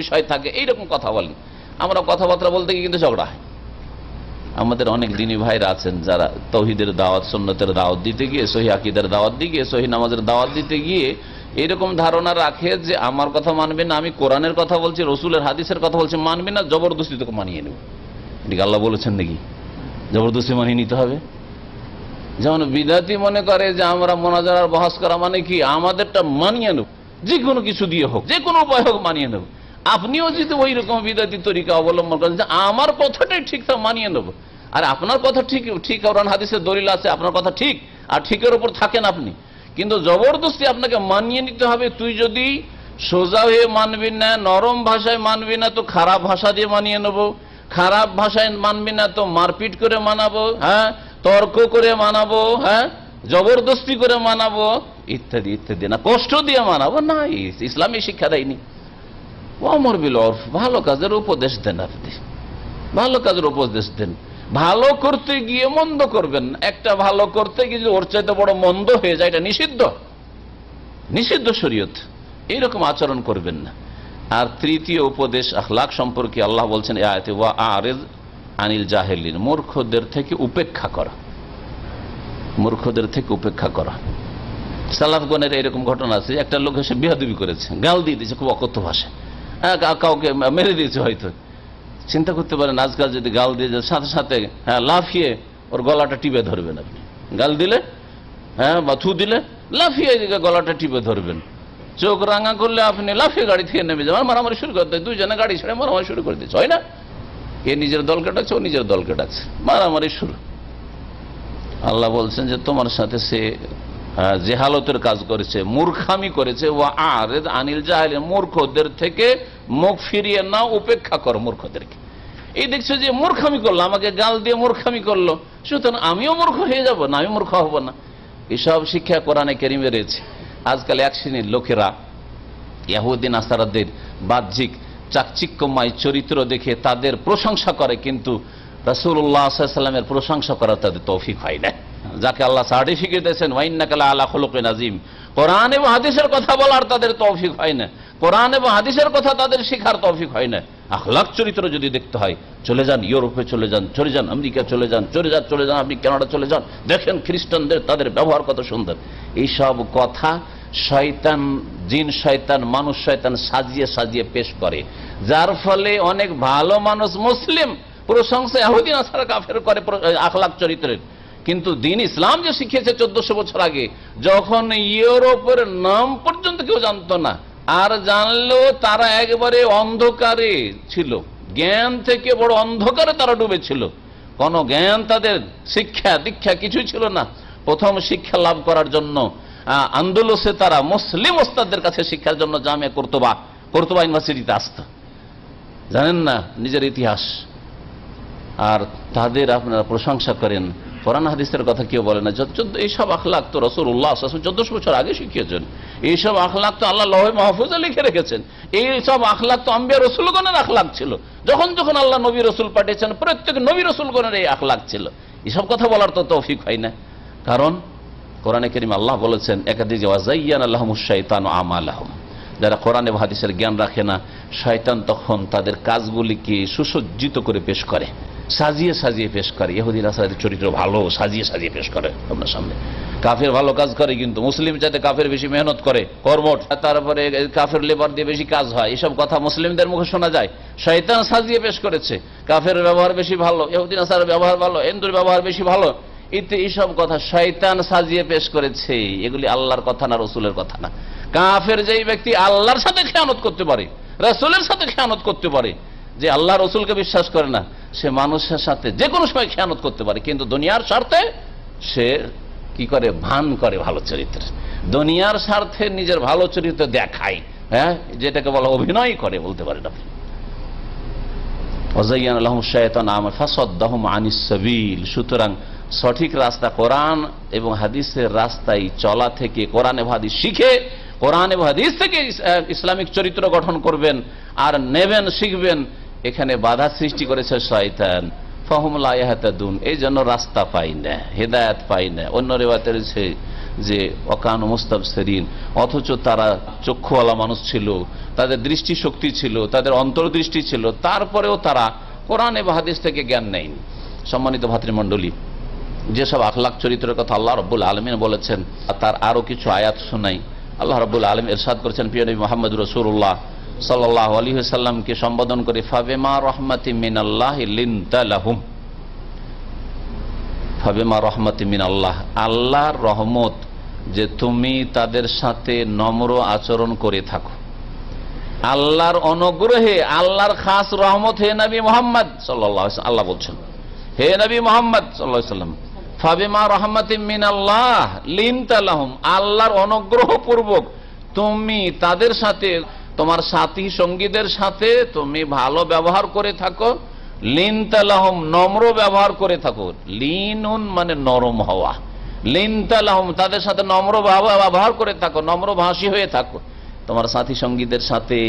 বিষয় থাকে এইরকম কথা বলেন। আমরা কথাবার্তা বলতে গিয়ে কিন্তু ঝগড়া হয়। আমাদের অনেক দিনী ভাইরা আছেন যারা তৌহিদের দাওয়াত, সুন্নতের দাওয়াত দিতে গিয়ে, সহিহ আকীদার দাওয়াত দিয়ে গিয়ে, সহিহ নামাজের দাওয়াত দিতে গিয়ে এরকম ধারণা রাখে যে আমার কথা মানবে না, আমি কোরআনের কথা বলছি, রসুলের হাদিসের কথা বলছি, মানবে না, জবরদস্তি তোকে মানিয়ে নেব। এদিকে আল্লাহ বলেছেন নাকি জবরদস্তি মানিয়ে নিতে হবে? যেমন বিদাতি মনে করে যে আমরা মোনাজার আর বহাস করা মানে কি আমাদেরটা মানিয়ে নেব, যে কোনো কিছু দিয়ে হোক, যে কোনো উপায় হোক মানিয়ে নেব। আপনিও যদি ওই রকম বিদাতি তরিকা অবলম্বন করেন যে আমার কথাটাই ঠিক, তা মানিয়ে নেব, আর আপনার কথা ঠিক, কোরআন হাদিসের দলিল আছে, আপনার কথা ঠিক, আর ঠিকের উপর থাকেন আপনি, কিন্তু জবরদস্তি আপনাকে মানিয়ে নিতে হবে। তুই যদি সোজা হয়ে মানবি না, নরম ভাষায় মানবি না, তো খারাপ ভাষা দিয়ে মানিয়ে নেব, খারাপ ভাষায় মানবি না তো মারপিট করে মানাবো, হ্যাঁ, তর্ক করে মানাবো, হ্যাঁ, জবরদস্তি করে মানাবো, ইত্যাদি ইত্যাদি, না কষ্ট দিয়ে মানাবো না। ইসলামী শিক্ষা দেয়নি। ওয়ামর বিল উরফ, ভালো কাজের উপদেশ দেন, আপনি ভালো কাজের উপদেশ দেন। ভালো করতে গিয়ে মন্দ করবেন না। একটা ভালো করতে গিয়ে যদি ওর চাইতে বড় মন্দ হয়ে যায়, এটা নিষিদ্ধ, নিষিদ্ধ শরীয়ত, এইরকম আচরণ করবেন না। আর তৃতীয় উপদেশ আখলাক সম্পর্কে আল্লাহ বলছেন এই আয়াতে, ওয়া আরিদ আনিল জাহিলিন, মূর্খদের থেকে উপেক্ষা করা, মূর্খদের থেকে উপেক্ষা করা। সালাফগণের এরকম ঘটনা আছে, একটা লোক এসে বেয়াদবি করেছে, গাল দিয়ে দিয়েছে খুব অকথ্য ভাষায়, কাউকে মেরে দিয়েছে হয়তো। চিন্তা করতে পারেন আজকাল যদি গাল দিয়ে সাথে সাথে, হ্যাঁ, লাফিয়ে ওর গলাটা টিপে ধরবেন আপনি। গাল দিলে, হ্যাঁ, বা থু দিলে লাফিয়ে গলাটা টিপে ধরবেন। চোখ রাঙা করলে আপনি লাফিয়ে গাড়ি থেকে নেমে যাবেন, মারামারি শুরু করতে, দুইজনে গাড়ি ছেড়ে মারামারি শুরু করে দিচ্ছে, হয় না? এ নিজের দলকে ডাকছে, ও নিজের দলকে ডাকছে, মারামারি শুরু। আল্লাহ বলছেন যে তোমার সাথে সে জেহালতের কাজ করেছে, মূর্খামি করেছে। ওয়া আরিদ আনিল জাহিলিন, মূর্খদের থেকে মুখ ফিরিয়ে নাও, উপেক্ষা করো মূর্খদেরকে। এই দেখছো যে মূর্খামি করলো, আমাকে গাল দিয়ে মূর্খামি করলো, সুতরাং আমিও মূর্খ হয়ে যাব না, আমি মূর্খ হব না। এসব শিক্ষা কোরআনে কারিমে রয়েছে। আজকাল এক শ্রেণীর লোকেরা ইহুদি নাসারাদের বাহ্যিক চাকচিক্যময় চরিত্র দেখে তাদের প্রশংসা করে, কিন্তু রাসূলুল্লাহ সাল্লাল্লাহু আলাইহি ওয়াসাল্লামের প্রশংসা করার তাদের তৌফিক হয় না। যাকে আল্লাহ সার্টিফিকেট দিয়েছেন ওয়া ইন্নাকা লাআলা খুলুকিন আযীম, কোরআন এবং হাদিসের কথা বলার তাদের তৌফিক হয় না, কোরআন এবং হাদিসের কথা তাদের শেখার তৌফিক হয় না। আখলাক চরিত্র যদি দেখতে হয়, চলে যান ইউরোপে, চলে যান আমেরিকা, চলে যান আপনি কানাডা চলে যান, দেখেন খ্রিস্টানদের তাদের ব্যবহার কত সুন্দর। এইসব কথা শয়তান, জিন শয়তান, মানুষ শয়তান সাজিয়ে সাজিয়ে পেশ করে, যার ফলে অনেক ভালো মানুষ মুসলিম প্রশংসা ইহুদি নাসারা কাফের করে আখলাক চরিত্রের। কিন্তু দিন ইসলাম যে শিখিয়েছে 1400 বছর আগে, যখন ইউরোপের নাম পর্যন্ত কেউ জানতো না, আর জানলেও তারা একবারে অন্ধকারে ছিল, জ্ঞান থেকে বড় অন্ধকারে তারা ডুবেছিল, কোন জ্ঞান তাদের, শিক্ষা দীক্ষা কিছুই ছিল না। প্রথম শিক্ষা লাভ করার জন্য আন্দোলসে তারা মুসলিম ওস্তাদদের কাছে শিক্ষার জন্য জামিয়া কর্তোবা ইউনিভার্সিটিতে আসত, জানেন না নিজের ইতিহাস। আর তাদের আপনারা প্রশংসা করেন, কোরআন হাদিসের কথা কেউ বলে না। এইসব আখলাক তো রাসূলুল্লাহ সাল্লাল্লাহু আলাইহি ওয়াসাল্লাম 1400 বছর আগে শিখিয়েছেন। এইসব আখলাক তো আল্লাহ লৌহে মাহফুজে লিখে রেখেছেন। এইসব আখলাক তো আম্বিয়া রাসূলগণের আখলাক ছিল, যখন যখন আল্লাহ নবী রাসূল পাঠিয়েছেন প্রত্যেক নবী রাসূলগণের এই আখলাক ছিল। এসব কথা বলার তো তৌফিক হয় না, কারণ কোরআনে কারীম আল্লাহ বলেছেন একাধিক, ওয়াজাইয়ানা লাহুমুশ শাইতানু আমালাহুম, যারা কোরআন এবং হাদিসের জ্ঞান রাখে না, শয়তান তখন তাদের কাজগুলিকে সুসজ্জিত করে পেশ করে, সাজিয়ে সাজিয়ে পেশ করে। ইহুদি নাসারাদের চরিত্র ভালো, সাজিয়ে সাজিয়ে পেশ করে আপনার সামনে। কাফের ভালো কাজ করে, কিন্তু মুসলিম চাইতে কাফের বেশি মেহনত করে, কর্মঠ, তারপরে কাফের লেবার দিয়ে বেশি কাজ হয়, এসব কথা মুসলিমদের মুখে শোনা যায়। শয়তান সাজিয়ে পেশ করেছে, কাফের ব্যবহার বেশি ভালো, ইহুদি নাসারার ব্যবহার ভালো, হিন্দুর ব্যবহার বেশি ভালো, এইসব কথা শয়তান সাজিয়ে পেশ করেছে। এগুলি আল্লাহর কথা না, রসুলের কথা না। কাফের যেই ব্যক্তি আল্লাহর সাথে খেয়ানত করতে পারে, রাসূলের সাথে খেয়ানত করতে পারে, যে আল্লাহ রসুলকে বিশ্বাস করে না, সে মানুষের সাথে যে কোনো সময় খেয়ানত করতে পারে, কিন্তু দুনিয়ার স্বার্থে সে কি করে, ভান করে ভালো চরিত্রের, দুনিয়ার স্বার্থে নিজের ভালো চরিত্র দেখায়, হ্যাঁ, যেটাকে বলা অভিনয় করে বলতে পারেন আপনি। ওয়াজাইয়ানা লাহুমুশ শাইতানু আমালাহুম ফাসাদ্দাহুম আনিস সাবিল, সুতরাং সঠিক রাস্তা কোরআন এবং হাদিসের রাস্তায় চলা থেকে, কোরআন এবং হাদিস শিখে, কোরআন এবং হাদিস থেকে ইসলামিক চরিত্র গঠন করবেন আর নেবেন, শিখবেন, এখানে বাধা সৃষ্টি করেছে শয়তান, ফাহুম লা ইয়াহতাদুন, এই জন্য রাস্তা পাই না, হেদায়েত পাই না। অন্য রিওয়ায়াতে রয়েছে যে ওয়াকানু মুস্তাবসিরিন, অথচ তারা চক্ষুওয়ালা মানুষ ছিল, তাদের দৃষ্টি শক্তি ছিল, তাদের অন্তর্দৃষ্টি ছিল, তারপরেও তারা কোরআন এবং হাদিস থেকে জ্ঞান নেয়নি। সম্মানিত ভাতৃমণ্ডলী, যেসব আখলাক চরিত্রের কথা আল্লাহ রাব্বুল আলামিন বলেছেন, তার আরো কিছু আয়াত শোনাই। আল্লাহ রাব্বুল আলামিন ইরশাদ করেছেন, প্রিয় নবী মুহাম্মদ রাসূলুল্লাহ সাল্লাল্লাহু আলাইহি ওয়াসাল্লামকে সম্বোধন করে, ফাবিমা রাহমাতিম মিনাল্লাহি লিনতা লাহুম, ফাবিমা রাহমাতিম মিনাল্লাহ, আল্লাহর রহমত যে তুমি তাদের সাথে নম্র আচরণ করে থাকো, আল্লাহর অনুগ্রহে, আল্লাহর খাস রহমত, হে নবী মুহাম্মদ সাল্লাল্লাহু আলাইহি ওয়াসাল্লাম, আল্লাহ বলছেন হে নবী মুহাম্মদ সাল্লাল্লাহু আলাইহি ওয়াসাল্লাম, ফাবিমা রাহমাতিম মিনাল্লাহ লিনতা লাহুম, আল্লাহর অনুগ্রহ পূর্বক তুমি তাদের সাথে, তোমার সাথী সঙ্গীদের সাথে তুমি ভালো ব্যবহার করে থাকো। লিনতা লাহুম, নম্র ব্যবহার করে থাকো। লিনুন মানে নরম হওয়া, লিনতা লাহুম, তাদের সাথে নম্র ব্যবহার করে থাকো, নম্র ভাষী হয়ে থাকো তোমার সাথী সঙ্গীদের সাথে,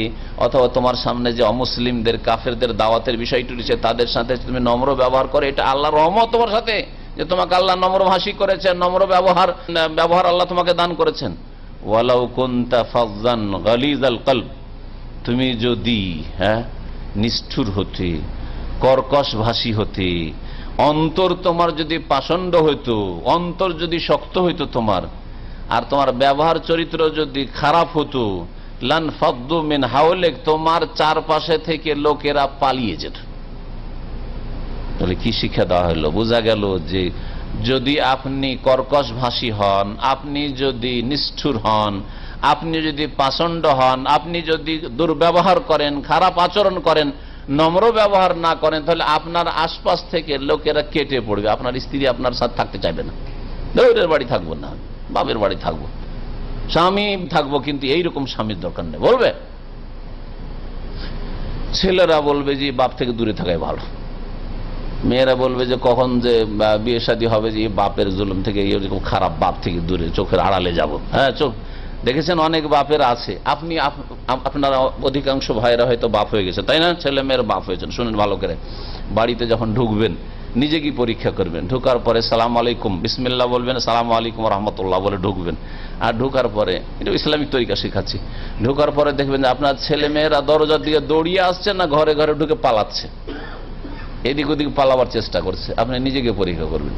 অথবা তোমার সামনে যে অমুসলিমদের কাফেরদের দাওয়াতের বিষয়টি রয়েছে তাদের সাথে তুমি নম্র ব্যবহার করে, এটা আল্লাহর রহমত তোমার সাথে, যে তোমাকে আল্লাহ নম্র ভাষী করেছেন, নম্র ব্যবহার আল্লাহ তোমাকে দান করেছেন। ওয়ালাউ কুনতা ফাজ্জান গালিজাল কলব, তুমি যদি নিষ্ঠুর হতে, কর্কশ ভাষী হতে, অন্তর তোমার যদি পাষণ্ড হইতো, অন্তর যদি শক্ত হইতো তোমার, আর তোমার ব্যবহার চরিত্র যদি খারাপ হতো, লান ফাদ্দু মিন হাওলিক, তোমার চারপাশে থেকে লোকেরা পালিয়ে যেত। তাহলে কি শিক্ষা দেওয়া হলো? বোঝা গেল যে যদি আপনি কর্কশ ভাষী হন, আপনি যদি নিষ্ঠুর হন, আপনি যদি পাষণ্ড হন, আপনি যদি দুর্ব্যবহার করেন, খারাপ আচরণ করেন, নম্র ব্যবহার না করেন, তাহলে আপনার আশপাশ থেকে লোকেরা কেটে পড়বে। আপনার স্ত্রী আপনার সাথে থাকতে চাইবে না, দৌড়ের বাড়ি থাকবো না, বাপের বাড়ি থাকবো, স্বামী থাকবো, কিন্তু এইরকম স্বামীর দরকার নেই বলবে। ছেলেরা বলবে যে বাপ থেকে দূরে থাকাই ভালো, মেয়েরা বলবে যে কখন যে বিয়ে শাদী হবে, যে বাপের জুলুম থেকে, এরকম খারাপ বাপ থেকে দূরে, চোখের আড়ালে যাব। হ্যাঁ, চোখ দেখেছেন অনেক বাপের আছে, আপনারা অধিকাংশ ভাইরা হয়তো বাপ হয়ে গেছে, তাই না? ছেলে মেয়ের বাপ হয়েছেন। শুনেন ভালো করে, বাড়িতে যখন ঢুকবেন নিজে কি পরীক্ষা করবেন। ঢুকার পরে সালাম আলাইকুম বিসমিল্লাহ বলবেন, সালাম আলাইকুম রহমতুল্লাহ বলে ঢুকবেন। আর ঢুকার পরে, এটা ইসলামিক তরিকা শেখাচ্ছি, ঢুকার পরে দেখবেন যে আপনার ছেলে মেয়েরা দরজার দিকে দৌড়িয়ে আসছে না ঘরে ঘরে ঢুকে পালাচ্ছে, এদিক ওদিক পালাবার চেষ্টা করছে। আপনি নিজেকে পরীক্ষা করবেন।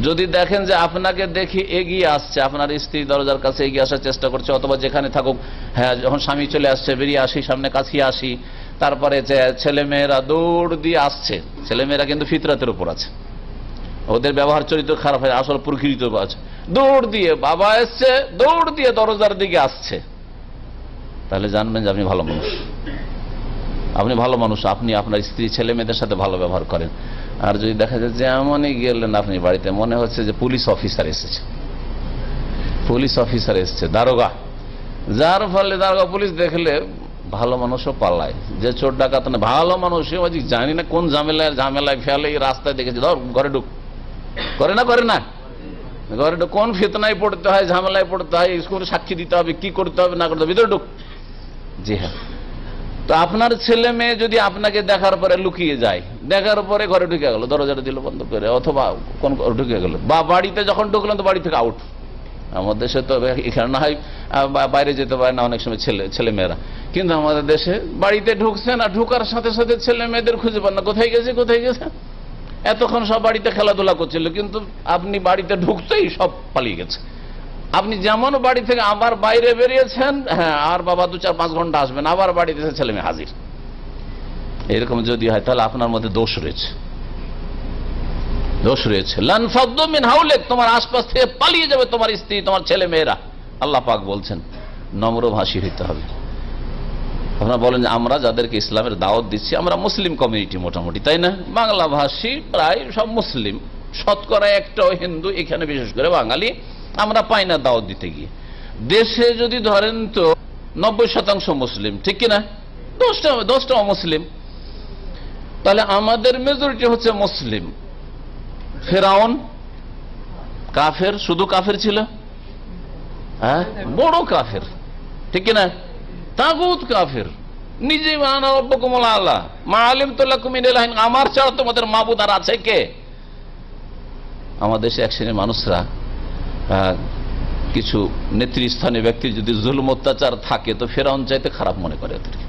যদি দেখেন যে আপনাকে দেখি এগিয়ে আসছে, আপনার স্ত্রী দরজার কাছে এগিয়ে আসার চেষ্টা করছে, অথবা যেখানে থাকুক, হ্যাঁ, যখন স্বামী চলে আসছে বেরিয়ে আসি, সামনে কাছে আসি, তারপরে যে ছেলে মেয়েরা দৌড় দিয়ে আসছে, ছেলে মেয়েরা কিন্তু ফিতরাতের উপর আছে, ওদের ব্যবহার চরিত্র খারাপ হয়, আসল প্রকৃত আছে, দৌড় দিয়ে বাবা এসছে, দৌড় দিয়ে দরজার দিকে আসছে, তাহলে জানবেন যে আপনি ভালো মানুষ, আপনি ভালো মানুষ, আপনি আপনার স্ত্রী ছেলে মেয়েদের সাথে ভালো ব্যবহার করেন। আর যদি দেখা যায় যে এমনই গেলেন আপনি বাড়িতে, মনে হচ্ছে যে পুলিশ অফিসার এসেছে, পুলিশ অফিসার এসছে, দারোগা, যার ফলে দারোগা পুলিশ দেখলে ভালো মানুষও পালায়, যে চোর ডাকাত না, ভালো মানুষ জানি না কোন ঝামেলায় ফেলে, এই রাস্তায় দেখেছি, ধর ঘরে ঢুক, করে না ঘরে ঢুক, কোন ফিতনায় পড়তে হয়, ঝামেলায় পড়তে হয়, স্কুলে সাক্ষী দিতে হবে, কি করতে হবে না করতে হবে, ভিতরে ঢুক। জি হ্যাঁ, তো আপনার ছেলে মেয়ে যদি আপনাকে দেখার পরে লুকিয়ে যায়, দেখার পরে ঘরে ঢুকে গেল, দরজাটা দিল বন্ধ করে, অথবা কোন ঢুকে গেল, বা বাড়িতে যখন ঢুকলেন তো বাড়ি থেকে আউট। আমাদের দেশে তো এখানে না হয় বাইরে যেতে পারে না অনেক সময় ছেলে মেয়েরা, কিন্তু আমাদের দেশে বাড়িতে ঢুকছেন আর ঢুকার সাথে সাথে ছেলে মেয়েদের খুঁজে পান না, কোথায় গেছে। এতক্ষণ সব বাড়িতে খেলাধুলা করছিল, কিন্তু আপনি বাড়িতে ঢুকতেই সব পালিয়ে গেছে। আপনি যেমন বাড়ি থেকে আবার বাইরে বেরিয়েছেন, হ্যাঁ, আর বাবা 2-4-5 ঘন্টা আসবেন, আবার বাড়িতে ছেলে মেয়ে হাজির। এরকম যদি হয় তাহলে আপনার মধ্যে দোষ রয়েছে। লান ফাদ্দু মিন হাওলিক, তোমার আশপাশ থেকে পালিয়ে যাবে তোমার স্ত্রী, তোমার ছেলে মেয়েরা। আল্লাহ পাক বলছেন নম্র ভাষী হইতে হবে। আপনারা বলেন যে আমরা যাদেরকে ইসলামের দাওয়াত দিচ্ছি, আমরা মুসলিম কমিউনিটি মোটামুটি, তাই না? বাংলা ভাষী প্রায় সব মুসলিম, শতকরা একটাও হিন্দু, এখানে বিশেষ করে বাঙালি আমরা পাই না দাওয়াত দিতে গিয়ে। দেশে যদি ধরেন তো 90% মুসলিম, ঠিক কিনা? 10টা অমুসলিম, তাহলে আমাদের মেজরিটি হচ্ছে মুসলিম। ফেরাউন কাফের, শুধু কাফের ছিল, হ্যাঁ, বড় কাফের, ঠিক কিনা? তাগুত কাফের, নিজেই আনা রব্বুকুমুল আ'লা মা আলিমতু লাকুম মিন ইলাহিন, আমার ছাড়া তোমাদের মাবুদ আর আছে কে? আমাদের দেশে এক শ্রেণীর মানুষরা কিছু নেতৃস্থানীয় ব্যক্তি যদি জুলুম অত্যাচার থাকে তো ফেরাউন চাইতে খারাপ মনে করে ওদেরকে।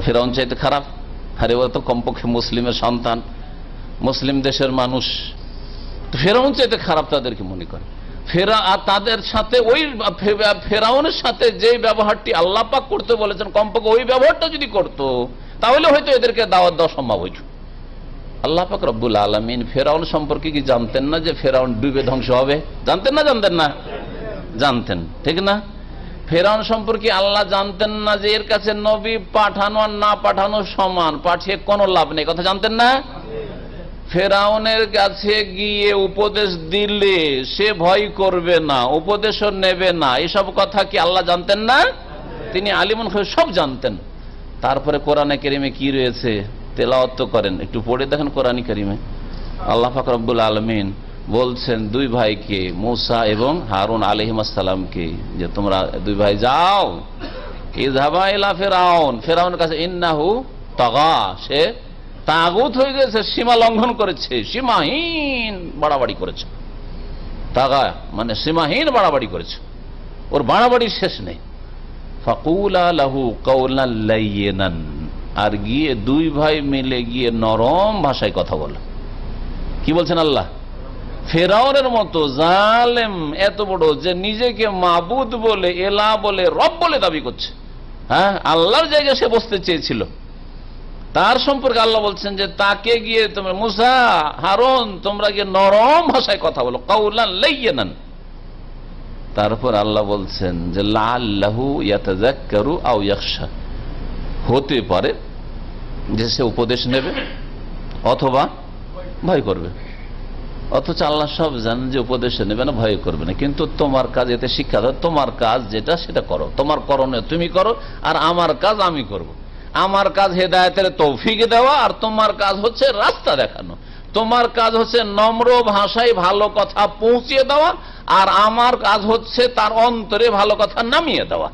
ফেরাউন চাইতে খারাপ, আরে ওরা তো কমপক্ষে মুসলিমের সন্তান, মুসলিম দেশের মানুষ, ফেরাউন চাইতে খারাপ তাদেরকে মনে করে। তাদের সাথে ওই ফেরাউনের সাথে যে ব্যবহারটি আল্লাহ পাক করতে বলেছেন কমপক্ষে ওই ব্যবহারটা যদি করতো তাহলে হয়তো এদেরকে দাওয়াত দেওয়া সম্ভব হইত। আল্লাহ পাক রব্বুল আলামিন ফেরাউন সম্পর্কে কি জানতেন না যে ফেরাউন ডুবে ধ্বংস হবে? জানতেন না? জানতেন না? জানতেন, ঠিক না? ফেরাউন সম্পর্কে আল্লাহ জানতেন না যে এর কাছে নবী পাঠানো আর না পাঠানো সমান, পাঠিয়ে কোনো লাভ নেই, কথা জানতেন না? ফেরাউনের কাছে গিয়ে উপদেশ দিলে সে ভয় করবে না, উপদেশও নেবে না, এসব কথা কি আল্লাহ জানতেন না? তিনি আলিমুল গায়ব, সব জানতেন। তারপরে কোরআনে কারিমে কি রয়েছে তেলাওয়াত করেন, একটু পড়ে দেখেন কোরআনে কারিমে। আল্লাহ পাক রব্বুল আলামিন বলছেন দুই ভাইকে, মূসা এবং হারুন আলাইহিস সালামকে, যে তোমরা দুই ভাই যাও, ইযহাবা ইলা ফিরাউন, ফেরাউনের কাছে, ইন্নাহু তাগা, সে তাগুত হয়ে গেছে, সীমা লঙ্ঘন করেছে, সীমাহীন বাড়াবাড়ি করেছে। তাগা মানে সীমাহীন বাড়াবাড়ি করেছে, ওর বাড়াবাড়ির শেষ নেই। ফাকুলা লাহু কাওলান লাইয়িনান, আর গিয়ে দুই ভাই মিলে গিয়ে নরম ভাষায় কথা বলে। কি বলছেন আল্লাহ? ফেরাউনের মতো জালেম এত বড় যে নিজেকে মাবুদ বলে, এলা বলে, রব বলে দাবি করছে, হ্যাঁ, আল্লাহর জায়গায় সে বসতে চেয়েছিল, তার সম্পর্কে আল্লাহ বলছেন যে তাকে গিয়ে তোমরা মূসা, হারুন, তোমরা গিয়ে নরম ভাষায় কথা বলো, কাওলান লাইয়িনান। তারপর আল্লাহ বলছেন যে লাআল্লাহু ইয়াতাযাক্কারু আও ইয়াখশা, হতে পারে যে সে উপদেশ নেবে অথবা ভয় করবে। অথচ আল্লাহ সব জানেন যে উপদেশ নেবে না, ভয় করবে না, কিন্তু তোমার কাজ এতে শিক্ষা দাও, তোমার কাজ যেটা সেটা করো, তোমার করণীয় তুমি করো, আর আমার কাজ আমি করব। আমার কাজ হেদায়েতের তৌফিক দেওয়া, আর তোমার কাজ হচ্ছে রাস্তা দেখানো, তোমার কাজ হচ্ছে নম্র ভাষায় ভালো কথা পৌঁছিয়ে দেওয়া, আর আমার কাজ হচ্ছে তার অন্তরে ভালো কথা নামিয়ে দেওয়া।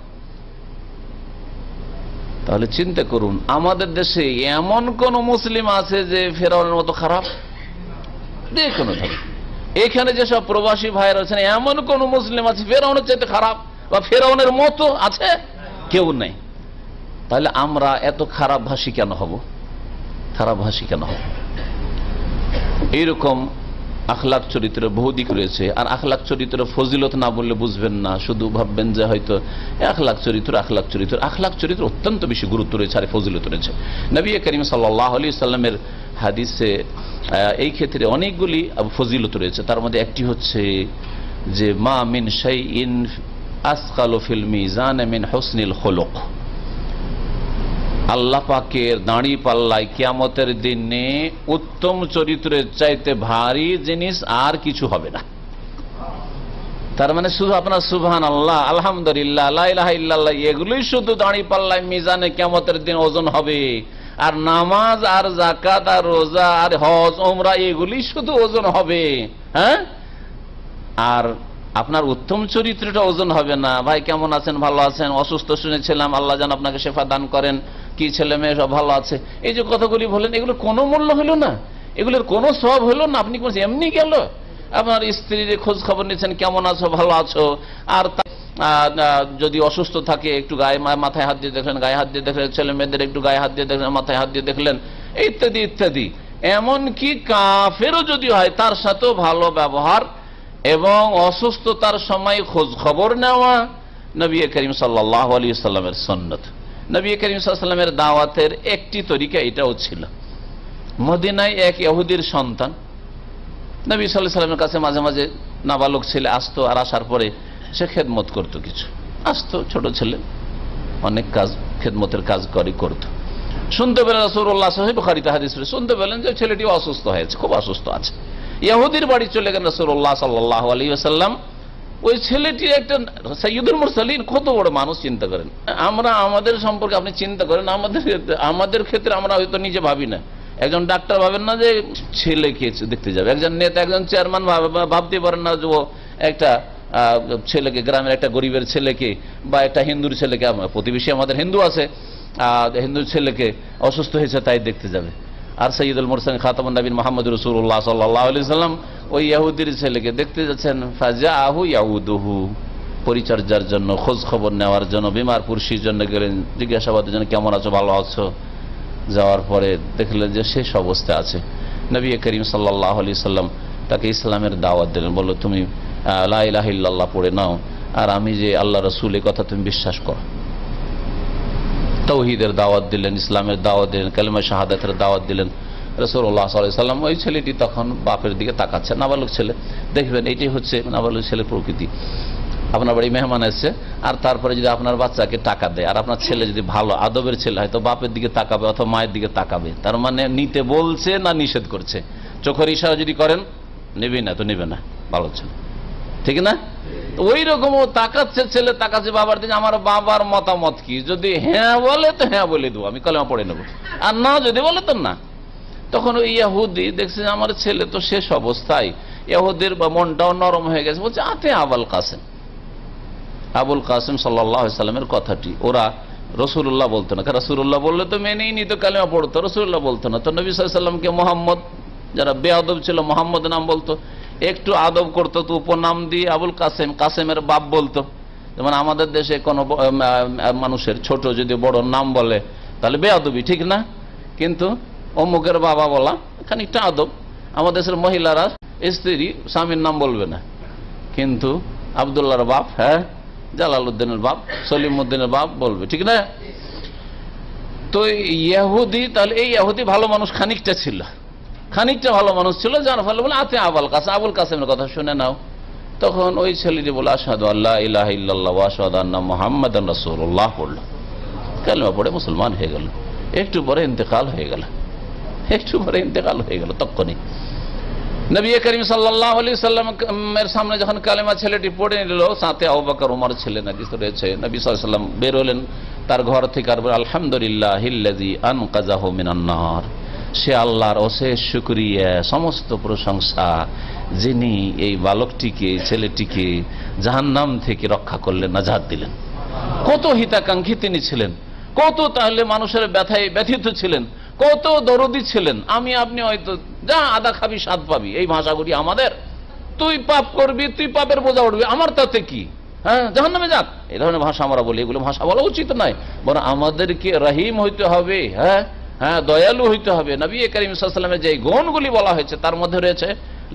তাহলে চিন্তা করুন, আমাদের দেশে এমন কোন মুসলিম আছে যে ফেরাউনের মতো খারাপ? দেখুন, এখানে যেসব প্রবাসী ভাইরা আছেন, এমন কোন মুসলিম আছে ফেরাউনের চাইতে খারাপ বা ফেরাউনের মতো আছে? কেউ নেই। তাহলে আমরা এত খারাপ ভাষী কেন হব? খারাপ ভাষী কেন হব? এইরকম আখলাক চরিত্রের বহু দিক রয়েছে। আর আখলাক চরিত্রের ফজিলত না বললে বুঝবেন না, শুধু ভাববেন যে হয়তো আখলাক চরিত্র অত্যন্ত বেশি গুরুত্ব রয়েছে আর ফজিলত রয়েছে। নবী করিম সাল্লাল্লাহু আলাইহি সাল্লামের হাদিসে এই ক্ষেত্রে অনেকগুলি ফজিলত রয়েছে। তার মধ্যে একটি হচ্ছে যে মা মিন শাইইন আসকালু ফিল মিজান মিন হুসনিল খুলুক, আল্লাহ পাকের দাঁড়ি পাল্লায় কিয়ামতের দিনে উত্তম চরিত্রের চাইতে ভারী জিনিস আর কিছু হবে না। তার মানে শুধু আপনার সুবহানাল্লাহ, আলহামদুলিল্লাহ, লা ইলাহা ইল্লাল্লাহ, এগুলোই শুধু দাঁড়ি পাল্লায় মিজানে কিয়ামতের দিন ওজন হবে। আর নামাজ আর যাকাত আর রোজা আর হজ ওমরা এগুলি শুধু ওজন হবে, হ্যাঁ, আর আপনার উত্তম চরিত্রটা ওজন হবে না। ভাই কেমন আছেন? ভালো আছেন? অসুস্থ শুনেছিলাম, আল্লাহ যেন আপনাকে শেফা দান করেন, কি ছেলে মেয়ে সব ভালো আছে, এই যে কথাগুলি বলেন, এগুলো কোনো মূল্য হলো না, এগুলোর কোনো সওয়াব হলো না। আপনি এমনি গেল, আপনার স্ত্রীর খোঁজ খবর নিচ্ছেন, কেমন আছো, ভালো আছো, আর যদি অসুস্থ থাকে একটু গায়ে মাথায় হাত দিয়ে দেখলেন, গায়ে হাত দিয়ে দেখলেন, ছেলে মেয়েদের একটু গায়ে হাত দিয়ে দেখলেন, মাথায় হাত দিয়ে দেখলেন, ইত্যাদি ইত্যাদি। এমনকি কাফেরও যদি হয় তার সাথেও ভালো ব্যবহার এবং অসুস্থতার সময় খোঁজ খবর নেওয়া নবী করিম সাল্লাল্লাহু আলাইহি সাল্লামের সুন্নাত। নবী করিম সাল্লাল্লাহু আলাইহি সাল্লামের দাওয়াতের একটি তরিকা এটাও ছিল। মদিনায় এক ইহুদির সন্তান নবী সাল্লাল্লাহু আলাইহি সাল্লামের কাছে মাঝে মাঝে নাবালক ছেলে আসতো, আর আসার পরে সে খেদমত করতো, কিছু আসতো, ছোট ছেলে, অনেক কাজ খেদমতের কাজ করতো। শুনতে পেলেন রাসূলুল্লাহ সহিহ বুখারীতে হাদিস, শুনতে পেলেন যে ছেলেটি অসুস্থ হয়েছে, খুব অসুস্থ আছে। ইহুদির বাড়ি চলে গেলেন রাসূলুল্লাহ সাল্লাল্লাহু আলাইহি ওয়াসাল্লাম। ওই ছেলেটির একটা সাইয়্যিদুল মুরসালিন, কত বড় মানুষ, চিন্তা করেন। আমরা আমাদের সম্পর্কে আপনি চিন্তা করেন, আমাদের ক্ষেত্রে আমরা হয়তো নিজে ভাবি না। একজন ডাক্তার ভাবেন না যে ছেলেকে দেখতে যাবে, একজন নেতা, একজন চেয়ারম্যান ভাবতে পারেন না যে একটা ছেলেকে, গ্রামের একটা গরিবের ছেলেকে বা একটা হিন্দুর ছেলেকে, প্রতিবেশী আমাদের হিন্দু আছে, হিন্দু ছেলেকে অসুস্থ হয়েছে তাই দেখতে যাবে। আর সৈয়দুল মুরসালিন খাতামুন নবীন মুহাম্মদ রাসূলুল্লাহ সাল্লাল্লাহু আলাইহি সাল্লাম ওই ইহুদির ছেলেকে দেখতে যাচ্ছেন। ফাজাহু ইয়াউদুহু, পরিচর্যার জন্য, খোঁজ খবর নেওয়ার জন্য, বিমার পুরসির জন্য গেলেন, জিজ্ঞাসাবাদের জন্য, কেমন আছো, ভালো আছো। যাওয়ার পরে দেখলেন যে শেষ অবস্থা আছে। নবী করিম সাল্লাল্লাহু আলাইহি সাল্লাম তাকে ইসলামের দাওয়াত দিলেন, বলল তুমি লা ইলাহা ইল্লাল্লাহ পড়ে নাও, আর আমি যে আল্লাহ রাসূল এই কথা তুমি বিশ্বাস করো। তাওহীদের দাওয়াত দিলেন, ইসলামের দাওয়াত দিলেন, কালিমা শাহাদাতের দাওয়াত দিলেন। রাসূলুল্লাহ সাল্লাল্লাহু আলাইহি সাল্লাম, ওই ছেলেটি তখন বাপের দিকে তাকাচ্ছে, নাবালক ছেলে। দেখবেন এইটাই হচ্ছে নাবালক ছেলের প্রকৃতি। আপনার বাড়ি মেহমান এসছে, আর তারপরে যদি আপনার বাচ্চাকে টাকা দেয়, আর আপনার ছেলে যদি ভালো আদবের ছেলে হয়, তো বাপের দিকে তাকাবে অথবা মায়ের দিকে তাকাবে। তার মানে নিতে বলছে না নিষেধ করছে। চোখের ইশারা যদি করেন নেবে না, তো নেবে না, ভালো ছেলে, ঠিক না? ওই রকম ও তাকাচ্ছে, ছেলে তাকাচ্ছে বাবার দিকে, আমার বাবার মতামত কি, যদি হ্যাঁ বলে তো হ্যাঁ বলে দেবো, আমি কলেমা পড়ে নেবো, আর না যদি বলে তো না। তখন ওই ইহুদি দেখছে আমার ছেলে তো শেষ অবস্থায়, ইহুদির মনটাও নরম হয়ে গেছে, বলছে আতে আবুল কাসেম, আবুল কাসেম সাল্লাল্লাহু আলাইহি সাল্লামের কথাটি ওরা রাসূলুল্লাহ বলতো না। রাসূলুল্লাহ বললে তো মেনেই নিত, কালেমা পড়তো, রাসূলুল্লাহ বলতো না। তো নবী সাল্লাল্লাহু আলাইহি সাল্লামকে মোহাম্মদ, যারা বেয়াদব ছিল মোহাম্মদ নাম বলতো, একটু আদব করতো তো উপনাম দিয়ে আবুল কাসেম, কাসেমের বাপ বলতো। যেমন আমাদের দেশে কোনো মানুষের ছোট যদি বড় নাম বলে তাহলে বেয়াদবি, ঠিক না? কিন্তু অমুকের বাবা বলা খানিকটা আদব। আমাদের দেশের মহিলারা স্ত্রী স্বামীর নাম বলবে না, কিন্তু আব্দুল্লাহর বাপ, হ্যাঁ জালালউদ্দিনের বাপ, সলিমউদ্দিনের বাপ বলবে, ঠিক না? তো ইহুদি, তাহলে এই ইহুদি ভালো মানুষ খানিকটা ছিল, খানিকটা ভালো মানুষ ছিল, যার ফলে বলে আতে আবুল কাসেম, আবুল কাসেমের কথা শুনে নাও। তখন ওই ছেলেটি বলে আশহাদু আল্লা ইলাহা ইল্লাল্লাহ ওয়া আশহাদু আন্না মুহাম্মাদান রাসূলুল্লাহ পড়ল, কালেমা পড়ে মুসলমান হয়ে গেল। একটু পরে ইন্তেকাল হয়ে গেল, একটু পরে ইন্তেকাল হয়ে গেল। তখনই নবী করিম সাল্লাল্লাহু আলাইহি সাল্লামের সামনে যখন কালেমা ছেলেটি পড়ে নিল, সাথে আবু বকর ওমর ছিলেন, হাদিস রয়েছে। নবী সাল্লাল্লাহু আলাইহি সাল্লাম বের হলেন তার ঘর থেকে, আর আলহামদুলিল্লাহিল্লাযী আনকাযাহু মিনান নার, সে আল্লাহর অশেষ শুকরিয়া, সমস্ত প্রশংসা, যিনি এই বালকটিকে, ছেলেটিকে জাহান্নাম থেকে রক্ষা করলেন, নাজাত দিলেন। কত হিতাকাঙ্ক্ষী তিনি ছিলেন, কত তাহলে মানুষের ব্যথায় ব্যথিত ছিলেন, কত দরদি ছিলেন। আমি আপনি হয়তো যা আদা খাবি স্বাদ পাবি, এই ভাষাগুলি আমাদের। তুই পাপ করবি, তুই পাপের বোঝা উঠবি, আমার তাতে কি, হ্যাঁ জাহান্নামে যাক, এই ধরনের ভাষা আমরা বলি। এগুলো ভাষা বলা উচিত নয়, বরং আমাদেরকে রহিম হইতে হবে, হ্যাঁ হ্যাঁ দয়ালু হইতে হবে। নবী করিম সাল্লাল্লাহু আলাইহি ওয়াসাল্লামের যে গুণগুলি বলা হয়েছে তার মধ্যে রয়েছে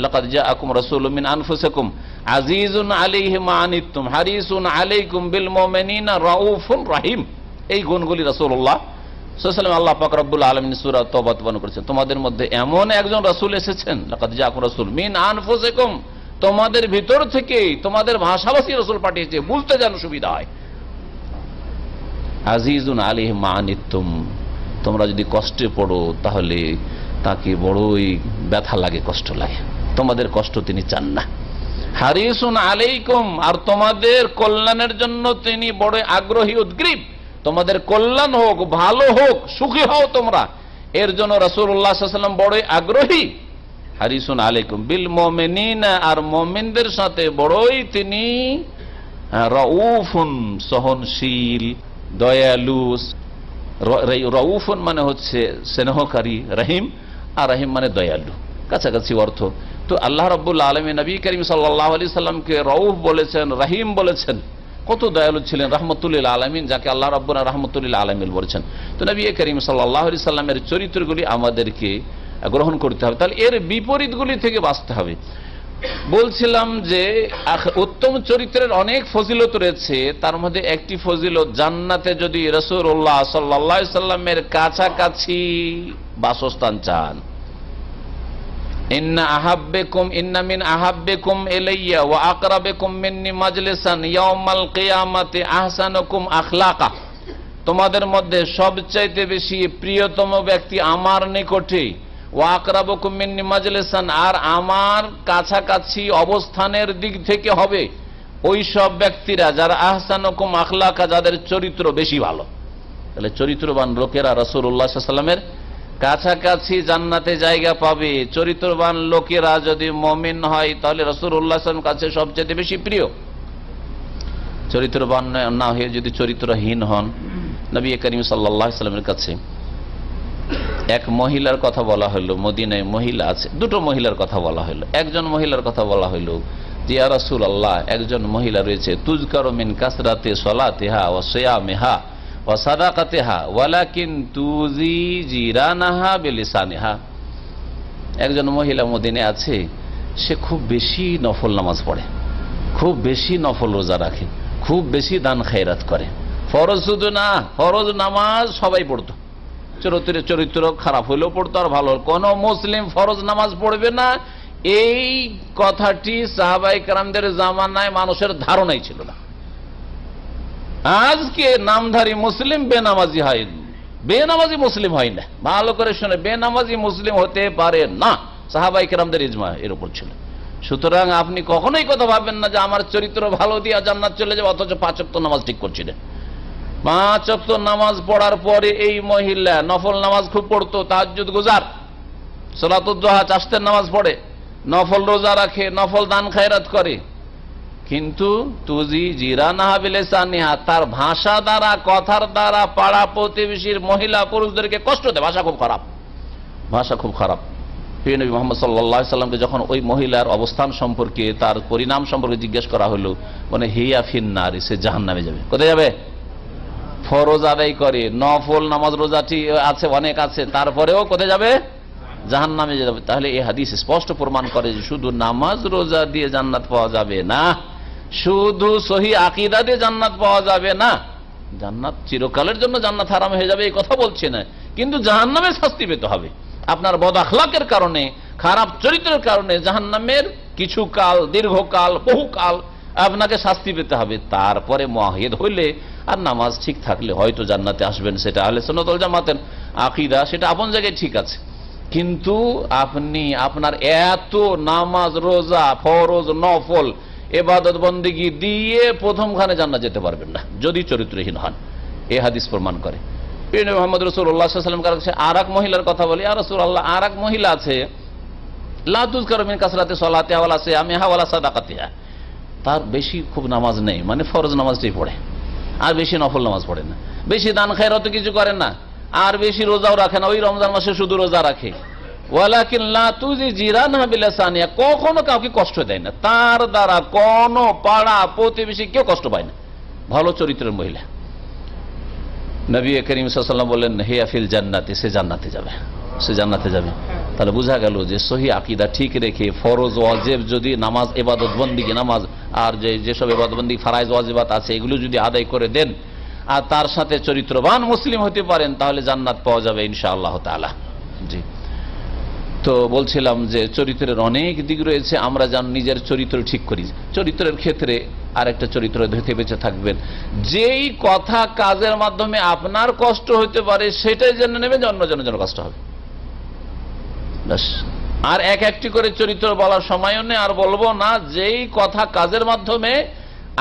লাকাদ জাআকুম রাসূলুম মিন আনফুসিকুম আজিজুন আলাইহি মা আনিতুম হারিসুন আলাইকুম বিল মুমিনিনা রাউফুর রহিম। এই গুণগুলি রাসূলুল্লাহ সাল্লাল্লাহু আলাইহি ওয়াসাল্লাম আল্লাহ পাক রব্বুল আলামিন সূরা তাওবা বর্ণনা করেছেন, তোমাদের মধ্যে এমন একজন রাসূল এসেছেন, লাকাদ জাআকুম রাসূল মিন আনফুসিকুম, তোমাদের ভিতর থেকে তোমাদের ভাষাভাষী রাসূল পাঠিয়েছে, বলতে যেন সুবিধা হয়। আজিজুন আলাইহি মা আনিতুম, তোমরা যদি কষ্টে পড়ো তাহলে তাকে বড়ই ব্যথা লাগে, কষ্ট লাগে, তোমাদের কষ্ট তিনি চান না। হারিসুন আলাইকুম, আর তোমাদের কল্যাণের জন্য তিনি বড় আগ্রহী, উদ্গ্রীব, তোমাদের কল্যাণ হোক, ভালো হোক, সুখী হও তোমরা, এর জন্য রাসূলুল্লাহ সাল্লাল্লাহু আলাইহি ওয়াসাল্লাম বড়ই আগ্রহী। হারিসুন আলাইকুম বিল মুমিনিনা, আর মুমিনদের সাথে বড়ই তিনি রাউফুন, সহনশীল, দয়ালু। রাউফুন মানে হচ্ছে স্নেহকারী, রহিম, আর রহিম মানে দয়ালু, কাছাকাছি অর্থ। তো আল্লাহ রাব্বুল আলামিন নবী করিম সাল্লাল্লাহু আলাইহি সাল্লামকে রাউফ বলেছেন, রহিম বলেছেন, কত দয়ালু ছিলেন, রাহমাতুল লিল আলামিন, যাকে আল্লাহ রাব্বুনা রাহমাতুল লিল আলামিন বলেছেন। তো নবী করিম সাল্লাল্লাহু আলাইহি সাল্লামের চরিত্রগুলি আমাদেরকে গ্রহণ করতে হবে, তাহলে এর বিপরীতগুলি থেকে বাঁচতে হবে। বলছিলাম যে উত্তম চরিত্রের অনেক ফজিলত রয়েছে, তার মধ্যে একটি ফজিলত, জান্নাতে যদি রাসূলুল্লাহ সাল্লাল্লাহু আলাইহি সাল্লামের কাছাকাছি বাসস্থান চান। ইন্না আহাব্বাকুম, ইন্না মিন আহাব্বাকুম ইলাইয়া ওয়া আকরাবাকুম মিন্নি মাজলিসান ইয়াউমাল কিয়ামাতি আহসানুকুম আখলাকা, তোমাদের মধ্যে সবচাইতে বেশি প্রিয়তম ব্যক্তি আমার নিকটে, ওয়া আকরাবাকুম মিন্নি মাজলিসান, আর আমার কাছাকাছি অবস্থানের দিক থেকে হবে ওই সব ব্যক্তিরা যারা আহসানুকুম আখলাকা, যাদের চরিত্র বেশি ভালো। তাহলে চরিত্রবান লোকেরা রাসূলুল্লাহ সাল্লাল্লাহু আলাইহি ওয়াসাল্লামের কাছাকাছি জান্নাতে জায়গা পাবে। চরিত্রবান লোকেরা যদি মুমিন হয় তাহলে রাসূলুল্লাহ সাল্লাল্লাহু আলাইহি ওয়াসাল্লামের কাছে সবচেয়ে বেশি প্রিয়। চরিত্রবান না হয়ে যদি চরিত্রহীন হন নবী করিম সাল্লাল্লাহু আলাইহি ওয়াসাল্লামের কাছে এক মহিলার কথা বলা হলো। মদিনায় মহিলা আছে, দুটো মহিলার কথা বলা হলো। একজন মহিলার কথা বলা হলো যে ইয়া রাসূলুল্লাহ, একজন মহিলা রয়েছে তুযকারু মিন কাসরাতি সালাতিহা ওয়া সিয়ামিহা ওয়া সাদাকাতিহা ওয়ালাকিন তুজি জিরানাহা বিলিসানিহা। একজন মহিলা মদিনায় আছে, সে খুব বেশি নফল নামাজ পড়ে, খুব বেশি নফল রোজা রাখে, খুব বেশি দান খায়রাত করে। ফরজ শুধু না, ফরজ নামাজ সবাই পড়তো, চরিত্র খারাপ হইলেও পড়তো আর ভালো। কোন মুসলিম ফরজ নামাজ পড়বে না, এই কথাটি সাহাবায়ে কেরামদের জামানায় মানুষের ধারণাই ছিল না। আজকে নামধারী মুসলিম বেনামাজি হয়, বেনামাজি মুসলিম হয় না। ভালো করে শুনে, বেনামাজি মুসলিম হতে পারে না। সাহাবায়ে কেরামদের ইজমা এর উপর ছিল। সুতরাং আপনি কখনোই কথা ভাববেন না যে আমার চরিত্র ভালো দিয়া জান্নাত চলে যাবে, অথচ 5 ওয়াক্ত নামাজ ঠিক করছিলেন। 5 ওয়াক্ত নামাজ পড়ার পরে এই মহিলা নফল নামাজ খুব পড়তো, তাহাজ্জুদ গুজার, সালাতুদ দুহা, চাষতের নামাজ পড়ে, নফল রোজা রাখে, নফল দান খায়রাত করে। কিন্তু তুজি জিরানাহা বিলিসানিহা, তার ভাষা দ্বারা, কথার দ্বারা পাড়া প্রতিবেশীর মহিলা পুরুষদেরকে কষ্ট দেয়। ভাষা খুব খারাপ, ভাষা খুব খারাপ। প্রিয় নবী মুহাম্মদ সাল্লাল্লাহু আলাইহি সাল্লামকে যখন ওই মহিলার অবস্থান সম্পর্কে, তার পরিণাম সম্পর্কে জিজ্ঞেস করা হলো, মানে হিয়া ফিন্নার, সে জাহান্নামে যাবে। কোথায় যাবে? ফরজ আদায় করে, নফল নামাজ রোজাটি আছে, অনেক আছে, তারপরেও কোথায় যাবে? জাহান্নামে যাবে। তাহলে এই হাদিস স্পষ্ট প্রমাণ করে যে শুধু নামাজ রোজা দিয়ে জান্নাত পাওয়া যাবে না, শুধু সহি আকীদা দিয়ে জান্নাত পাওয়া যাবে না। জান্নাত চিরকালের জন্য জান্নাত হারাম হয়ে যাবে এই কথা বলছে না, কিন্তু জাহান্নামে শাস্তি পেতে হবে। আপনার বদ আখলাকের কারণে, খারাপ চরিত্রের কারণে জাহান্নামের কিছু কাল, দীর্ঘকাল, বহুকাল আপনাকে শাস্তি পেতে হবে। তারপরে মুআহিদ হইলে আর নামাজ ঠিক থাকলে হয়তো জান্নাতে আসবেন। সেটা আহলে সুন্নাত ওয়াল জামাতের আকীদা, সেটা আপন জায়গায় ঠিক আছে। কিন্তু আপনি আপনার এত নামাজ রোজা ফরজ নফল ইবাদত বন্দেগী দিয়ে প্রথমখানে জান্নাত যেতে পারবেন না যদি চরিত্রহীন হন। এই হাদিস প্রমাণ করে। মুহাম্মদ রাসূলুল্লাহ সাল্লাল্লাহু আলাইহি ওয়াসাল্লাম কাছে আর এক মহিলার কথা বলি, ইয়া রাসূলুল্লাহ, আর এক মহিলা আছে, লা তুযকারু মিন কাসরাতি সালাতিহা ওয়ালা সিয়ামিহা ওয়ালা সাদাকাতিহা, তার বেশি খুব নামাজ নেই, মানে ফরজ নামাজটাই পড়ে, আর বেশি নফল নামাজ পড়ে না, বেশি দান খায়রাত কিছু করেন না, আর বেশি রোজাও রাখে না, ওই রমজান মাসে শুধু রোজা রাখে। ওয়ালাকিন লা তুজি জিরানাহা বিলিসানিহা, কখনো কাউকে কষ্ট দেয় না, তার দ্বারা কোনো পাড়া প্রতিবেশী কেউ কষ্ট পায় না, ভালো চরিত্রের মহিলা। নবী করিম সাল্লাল্লাহু আলাইহি ওয়াসাল্লাম বললেন হিয়া ফিল জান্নাতি, সে জান্নাতে যাবে, সে জান্নাতে যাবে। তাহলে বোঝা গেল যে সহি আকীদা ঠিক রেখে ফরজ ওয়াজিব যদি নামাজ, ইবাদত বন্দেগী নামাজ আর যেসব ইবাদত বন্দেগী ফরজ ওয়াজিবাত আছে এগুলো যদি আদায় করে দেন আর তার সাথে চরিত্রবান মুসলিম হতে পারেন, তাহলে জান্নাত পাওয়া যাবে ইনশাআল্লাহ তাআলা। জি, তো বলছিলাম যে চরিত্রের অনেক দিক রয়েছে, আমরা যেন নিজের চরিত্র ঠিক করি। চরিত্রের ক্ষেত্রে আরেকটা চরিত্র দেখে বেঁচে থাকবেন, যেই কথা কাজের মাধ্যমে আপনার কষ্ট হতে পারে সেটাই জেনে নেবেন যে অন্যজনের জন্য কষ্ট হবে। আর এক একটি করে চরিত্র বলার সময়ও নেই, আর বলবো না। যেই কথা কাজের মাধ্যমে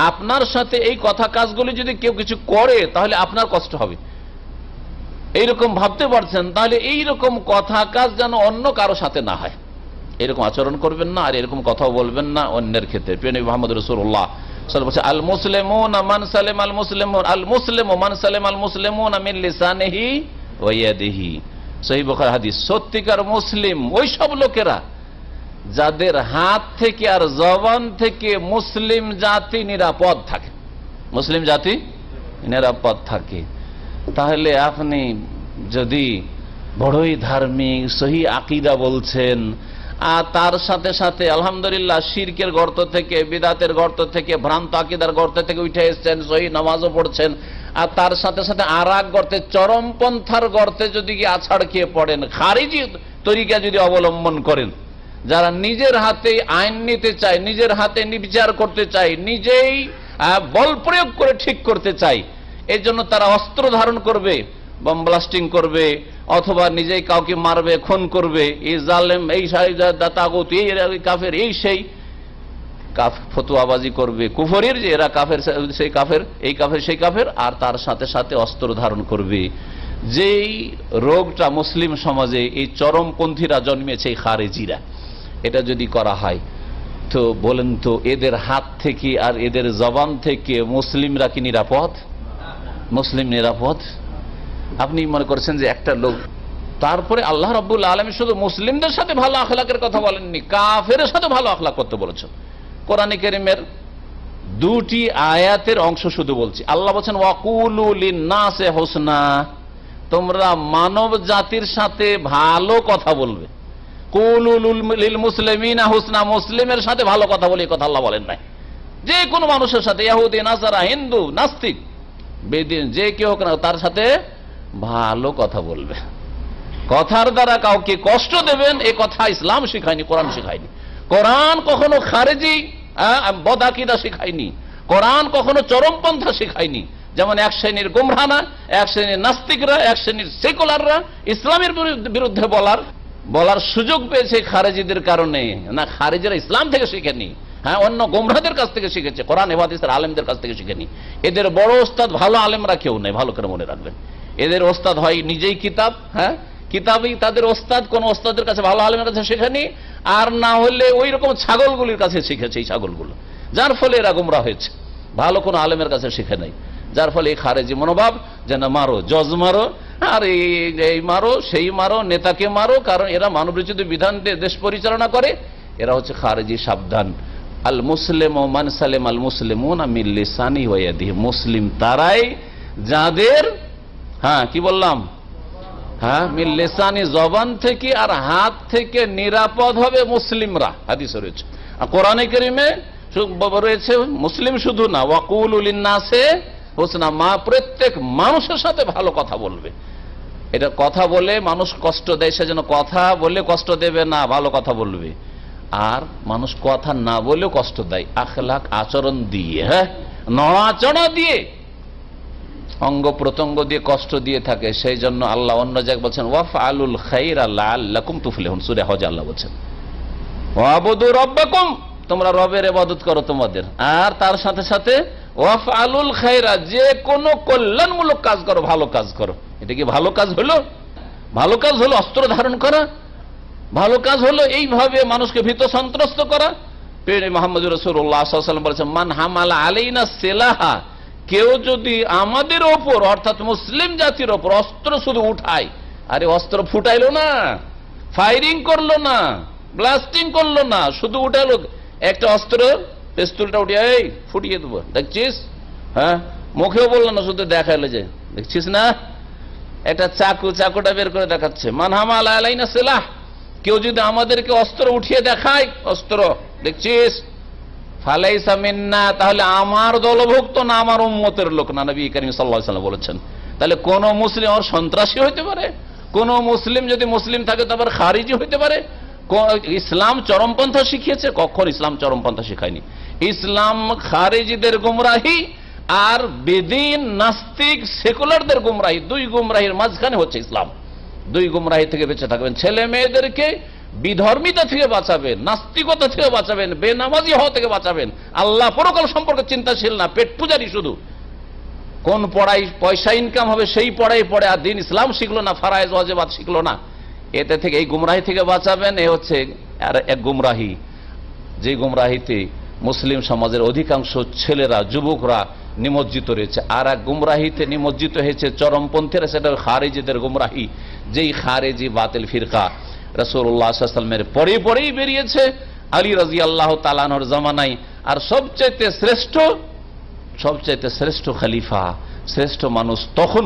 আপনার সাথে এই কথা কাজগুলি যদি কেউ কিছু করে তাহলে আপনার কষ্ট হবে, এইরকম ভাবতে পারছেন, তাহলে এইরকম কথা কাজ যেন অন্য কারো সাথে না হয়, এরকম আচরণ করবেন না, আর এরকম কথাও বলবেন না অন্যের ক্ষেত্রে। প্রিয় নবী মুহাম্মদ রাসূলুল্লাহ সাল্লাল্লাহু আলাইহি ওয়াসাল্লাম আল মুসলিমুনা মান সালামা আল মুসলিমুন, আল মুসলিমু মান সালামা আল মুসলিমুনা মিন লিসানিহি ওয়া ইয়াদিহি, সহিহ বুখারী হাদিস। সত্যিকার মুসলিম ওই সব লোকেরা যাদের হাত থেকে আর জবান থেকে মুসলিম জাতি নিরাপদ থাকে, মুসলিম জাতি নিরাপদ থাকে। তাহলে আপনি যদি বড়ই ধার্মিক সহি আকীদা বলছেন আর তার সাথে সাথে আলহামদুলিল্লাহ শিরকের গর্ত থেকে, বিদাতের গর্ত থেকে, ভ্রান্ত আকীদার গর্ত থেকে উঠে এসেছেন, সহি নামাজও পড়ছেন, আর তার সাথে সাথে আর এক গর্তে, চরমপন্থার গর্তে যদি কি আছাড় খেয়ে পড়েন, খারিজি তরিকা যদি অবলম্বন করেন, যারা নিজের হাতে আইন নিতে চায়, নিজের হাতে বিচার করতে চায়, নিজেই বল প্রয়োগ করে ঠিক করতে চায়, এর জন্য তারা অস্ত্র ধারণ করবে, বম ব্লাস্টিং করবে, অথবা নিজেই কাউকে মারবে, খুন করবে, এই জালেম, এই তাগুত, এই কাফের, এই সেই ফতোয়াবাজি করবে, কুফরের যে এরা কাফের, সেই কাফের, এই কাফের, সেই কাফের, আর তার সাথে সাথে অস্ত্র ধারণ করবে। যেই রোগটা মুসলিম সমাজে এই চরমপন্থীরা জন্মেছে, এই খারেজিরা, এটা যদি করা হয় তো বলেন তো এদের হাত থেকে আর এদের জবান থেকে মুসলিমরা কি নিরাপদ? মুসলিম নিরাপদ আপনি মনে করছেন যে একটা লোক, তারপরে আল্লাহ রাব্বুল আলামিন শুধু মুসলিমদের সাথে ভালো আখলাকের কথা বলেননি, কাফেরের সাথে ভালো আখলাক করতে বলেছেন। কোরআনে কারীমের দুটি আয়াতের অংশ শুধু বলছি। আল্লাহ বলেছেন ওয়াকুলু লিন-নাসি হুসনা, তোমরা মানব জাতির সাথে ভালো কথা বলবে। কুলু লিল মুসলিমিনা হুসনা, মুসলিমের সাথে ভালো কথা বলে, কথা আল্লাহ বলেন নাই। যে কোনো মানুষের সাথে, ইহুদি, নাসারা, হিন্দু, নাস্তিক, বেদিন, যে কেউ হোক না, তার সাথে ভালো কথা বলবে। কথার দ্বারা কাউকে কষ্ট দেবেন, এ কথা ইসলাম শিখায়নি, কোরআন শিখায়নি। কোরআন কখনো খারেজি বদাকিদা শিখায়নি, কোরআন কখনো চরমপন্থা শিখায়নি। যেমন এক শ্রেণীর গুমরাহরা, এক শ্রেণীর নাস্তিকরা, এক শ্রেণীর সেকুলাররা ইসলামের বিরুদ্ধে বলার সুযোগ পেয়েছে খারেজিদের কারণে। না, খারেজিরা ইসলাম থেকে শিখেনি, হ্যাঁ, অন্য গোমরাহদের কাছ থেকে শিখেছে, কোরআন হাদিসের আলেমদের কাছ থেকে শিখেনি। এদের বড় ওস্তাদ ভালো আলেমরা কেউ নেই, ভালো করে মনে রাখবেন। এদের ওস্তাদ হয় নিজেই কিতাব, হ্যাঁ, কিতাবই তাদের ওস্তাদ, কোন ওস্তাদের কাছে ভালো আলেমের কাছে শেখেনি, আর না হলে ওই রকম ছাগলগুলির কাছে শিখেছে, এই ছাগলগুলো, যার ফলে এরা গুমরাহ হয়েছে, ভালো কোনো আলেমের কাছে শিখে নাই। যার ফলে এই খারেজি মনোভাব, যে না মারো, জজ মারো, আর এই মারো, সেই মারো, নেতাকে মারো, কারণ এরা মানবরচিত বিধান দিয়ে দেশ পরিচালনা করে, এরা হচ্ছে খারেজি। সাবধান। আল মুসলিম ও মান সালেম আল মুসলিমুনা মিন লিসানি ওয়া ইয়াদিহি, মুসলিম তারাই যাদের, হ্যাঁ কি বললাম, হ্যাঁ, মিন লিসানি, জবান থেকে আর হাত থেকে নিরাপদ হবে মুসলিমরা। হাদিসে রয়েছে, আর কোরআনে কারীমে রয়েছে মুসলিম শুধু না, ওয়াকুলু লিন-নাসি হুসনা, মা প্রত্যেক মানুষের সাথে ভালো কথা বলবে। এটা কথা বলে মানুষ কষ্ট দেয়, সেজন্য কথা বলে কষ্ট দেবে না, ভালো কথা বলবে। আর মানুষ কথা না বলেও কষ্ট দেয়, আখলাক আচরণ দিয়ে, হ্যাঁ, নড়াচড়া দিয়ে, অঙ্গ প্রত্যঙ্গ দিয়ে কষ্ট দিয়ে থাকে। সেই জন্য আল্লাহ অন্য জায়গায় বলছেন ওয়াফআলুল খায়রা লাআল্লাকুম তুফলিহুন, সূরা হজ আল্লাহ বলছেন ওয়াবুদু রাব্বাকুম, তোমরা রবের ইবাদত করো তোমাদের। আর তার সাথে সাথে ওয়াফআলুল খায়রা, যে কোনো কল্যাণমূলক কাজ করো, ভালো কাজ করো। এটা কি ভালো কাজ হলো? ভালো কাজ হলো অস্ত্র ধারণ করা, ভালো কাজ হলো এইভাবে মানুষকে ভীত সন্ত্রস্ত করা। মুহাম্মদ রাসূলুল্লাহ সাল্লাল্লাহু আলাইহি ওয়াসাল্লাম বলেছেন মান হামালা আলাইনা সিলাহা, কেউ যদি আমাদের ওপর অর্থাৎ মুসলিম জাতির ওপর অস্ত্র শুধু উঠায়, আরে অস্ত্র ফুটাইলো না, ফায়ারিং করলো না, ব্লাস্টিং করলো না, শুধু উঠালো একটা অস্ত্র, পিস্তলটা উঠিয়ে এই ফুটিয়ে দেবো, দেখছিস, হ্যাঁ, মুখেও বললো না, শুধু দেখাইলো যে দেখছিস না, একটা চাকুটা বের করে দেখাচ্ছে। মান হামালা আলাইনা সিলাহ, কেউ যদি আমাদেরকে অস্ত্র উঠিয়ে দেখায়, অস্ত্র দেখছিস, ফালাইসা মিন্না, তাহলে আমার দলভুক্ত না, আমার উম্মতের লোক না, নবী করিম সাল্লাল্লাহু আলাইহি ওয়াসাল্লাম বলেছেন। তাহলে কোন মুসলিম আর সন্ত্রাসী হইতে পারে, কোন মুসলিম যদি মুসলিম থাকে তো আবার খারিজি হইতে পারে। ইসলাম চরমপন্থা শিখিয়েছে? কখন ইসলাম চরমপন্থা শিখায়নি। ইসলাম খারিজিদের গুমরাহি আর বেদিন, নাস্তিক, সেকুলারদের গুমরাহি, দুই গুমরাহির মাঝখানে হচ্ছে ইসলাম। দুই গুমরাহি থেকে বেঁচে থাকবেন, ছেলে মেয়েদেরকে বিধর্মিতা থেকে বাঁচাবেন, নাস্তিকতা থেকে বাঁচাবেন, বেনামাজি হওয়া থেকে বাঁচাবেন, আল্লাহ পরকাল সম্পর্কে চিন্তাশীল না, পেট পূজারি শুধু, কোন পড়াই পয়সা ইনকাম হবে সেই পড়াই পড়ে, আর দিন ইসলাম শিখলো না, ফারায়েজ ওয়াজিবাত শিখলো না, এতে থেকে, এই গুমরাহি থেকে বাঁচাবেন। এ হচ্ছে আর এক গুমরাহি, যে গুমরাহিতে মুসলিম সমাজের অধিকাংশ ছেলেরা, যুবকরা নিমজ্জিত রয়েছে। আর এক গুমরাহিতে নিমজ্জিত হয়েছে চরমপন্থীরা, সেটা খারেজিদের গুমরাহি। যেই খারেজি বাতিল ফিরকা রাসূলুল্লাহ সাল্লাল্লাহু আলাইহি ওয়াসাল্লামের পরেই বেরিয়েছে, আলী রাদিয়াল্লাহু তাআলা আনহুর জামানায়। আর সবচেয়ে শ্রেষ্ঠ খলিফা, শ্রেষ্ঠ মানুষ তখন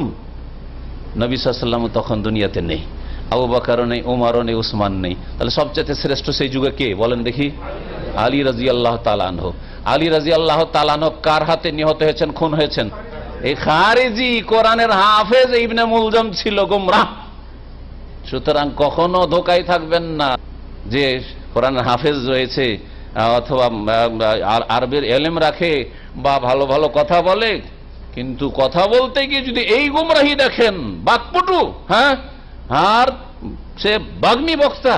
নবী সাল্লাল্লাহু আলাইহি ওয়াসাল্লাম তখন দুনিয়াতে নেই, আবু বকর নেই, ওমরও নেই, উসমান নেই। তাহলে সবচেয়ে শ্রেষ্ঠ সেই যুগে কে বলেন দেখি? আলী রাদিয়াল্লাহু তাআলা আনহু। আলী রাদিয়াল্লাহু তাআলা আনহু কার হাতে নিহত হয়েছেন, খুন হয়েছেন? এই খারিজি কোরআনের হাফেজ ইবনে মুলজাম ছিল, গুমরাহ। সুতরাং কখনো ধোকায় থাকবেন না যে কোরআনের হাফেজ রয়েছে অথবা আরবের এলেম রাখে বা ভালো ভালো কথা বলে, কিন্তু কথা বলতে গিয়ে যদি এই গুমরাহি দেখেন, বাকপটু, হ্যাঁ, আর সে বাগ্মী বক্তা,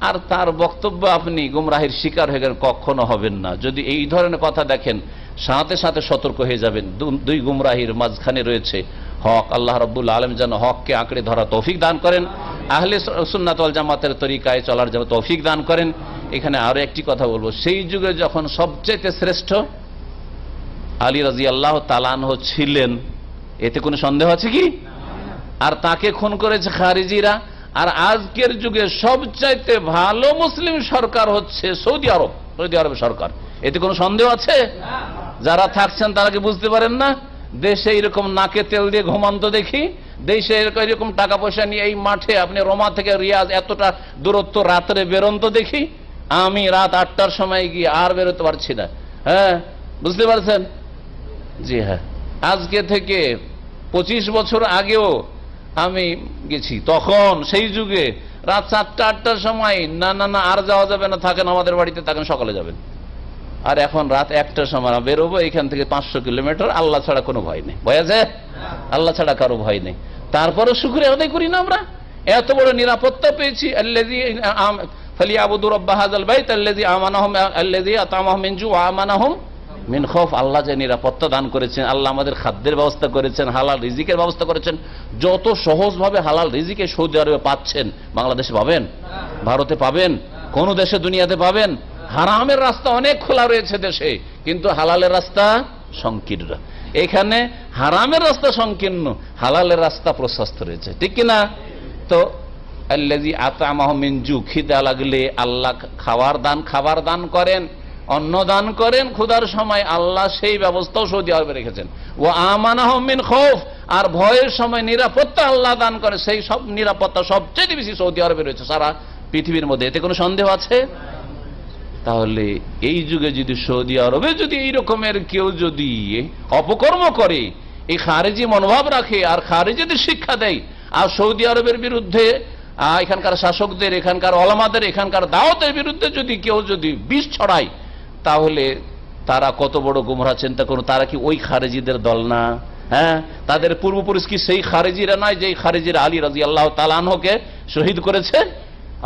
আর তার বক্তব্য আপনি গুমরাহির শিকার হয়ে গেলেন, কখনো হবেন না। যদি এই ধরনের কথা দেখেন, সাথে সাথে সতর্ক হয়ে যাবেন। দুই গুমরাহির মাঝখানে রয়েছে হক। আল্লাহ রাব্বুল আলামিন যেন হককে আঁকড়ে ধরা তৌফিক দান করেন, আহলে সুন্নাত ওয়াল জামাতের তরিকায় চলার যেন তৌফিক দান করেন। এখানে আরো একটি কথা বলবো, সেই যুগে যখন সবচেয়ে শ্রেষ্ঠ আলী রাদিয়াল্লাহু তাআলা আনহু ছিলেন, এতে কোনো সন্দেহ আছে কি? আর তাকে খুন করেছে খারিজিরা। আর আজকের যুগে সবচাইতে ভালো মুসলিম সরকার হচ্ছে সৌদি আরব সরকার। এতে কোনো সন্দেহ আছে? যারা থাকছেন তারা কি বুঝতে পারেন না? দেশে এরকম নাকে তেল দিয়ে ঘুমান্ত দেখি, দেশে এরকম টাকা পয়সা নিয়ে এই মাঠে আপনি রোমা থেকে রিয়াজ এতটা দূরত্ব রাত্রে বেরোন্ত দেখি। আমি রাত 8টার সময় গিয়ে আর বেরোতে পারছি না। হ্যাঁ, বুঝতে পারছেন? জি হ্যাঁ, আজকে থেকে 25 বছর আগেও আমি গেছি, তখন সেই যুগে রাত 7টা-8টার সময় না না না আর যাওয়া যাবে না, থাকেন আমাদের বাড়িতে, থাকেন সকালে যাবেন। আর এখন রাত 1টার সময় বেরোবো এখান থেকে 500 কিলোমিটার, আল্লাহ ছাড়া কোনো ভয় নেই। ভয় আছে? আল্লাহ ছাড়া কারো ভয় নেই। তারপরে শুকরিয়া আদায় করি না আমরা? এত বড় নিরাপত্তা পেয়েছি। আল্লাযী ফালিয়াবুদু রাব্ব হাযাল বাইত আল্লাযী আমানাহুম আল্লাযী আতামাহুম মিন জু' ওয়া আমানাহুম মিন খাউফ। আল্লাহ যে নিরাপত্তা দান করেছেন, আল্লাহ আমাদের খাদ্যের ব্যবস্থা করেছেন, হালাল রিজিকের ব্যবস্থা করেছেন। যত সহজভাবে হালাল রিজিকে সৌদি আরবে পাচ্ছেন, বাংলাদেশে পাবেন, ভারতে পাবেন, কোন দেশে দুনিয়াতে পাবেন? হারামের রাস্তা অনেক খোলা রয়েছে দেশে, কিন্তু হালালের রাস্তা সংকীর্ণ। এখানে হারামের রাস্তা সংকীর্ণ, হালালের রাস্তা প্রশস্ত রয়েছে, ঠিক কিনা? তো আল্লাযী আতামাহুম মিন জু', খিদা লাগলে আল্লাহ খাবার দান করেন, অন্ন দান করেন। ক্ষুধার সময় আল্লাহ সেই ব্যবস্থাও সৌদি আরবে রেখেছেন। ও আমানাহুম মিন খাউফ, আর ভয়ের সময় নিরাপত্তা আল্লাহ দান করে। সেই সব নিরাপত্তা সবচেয়ে বেশি সৌদি আরবে রয়েছে সারা পৃথিবীর মধ্যে। এতে কোনো সন্দেহ আছে? তাহলে এই যুগে যদি সৌদি আরবে যদি এই রকমের কেউ যদি অপকর্ম করে, এই খারেজি মনোভাব রাখে আর খারেজিদের শিক্ষা দেয়, আর সৌদি আরবের বিরুদ্ধে এখানকার শাসকদের, এখানকার ওলামাদের, এখানকার দাওয়াতের বিরুদ্ধে যদি কেউ যদি বিষ ছড়ায়, তাহলে তারা কত বড় গুমরাহ চিন্তা করুন। তারা কি ওই খারেজিদের দল না? হ্যাঁ, তাদের পূর্বপুরুষ কি সেই খারেজিরা নয় যে খারেজিরা আলী রাদিয়াল্লাহু তাআলা আনহুকে শহীদ করেছে?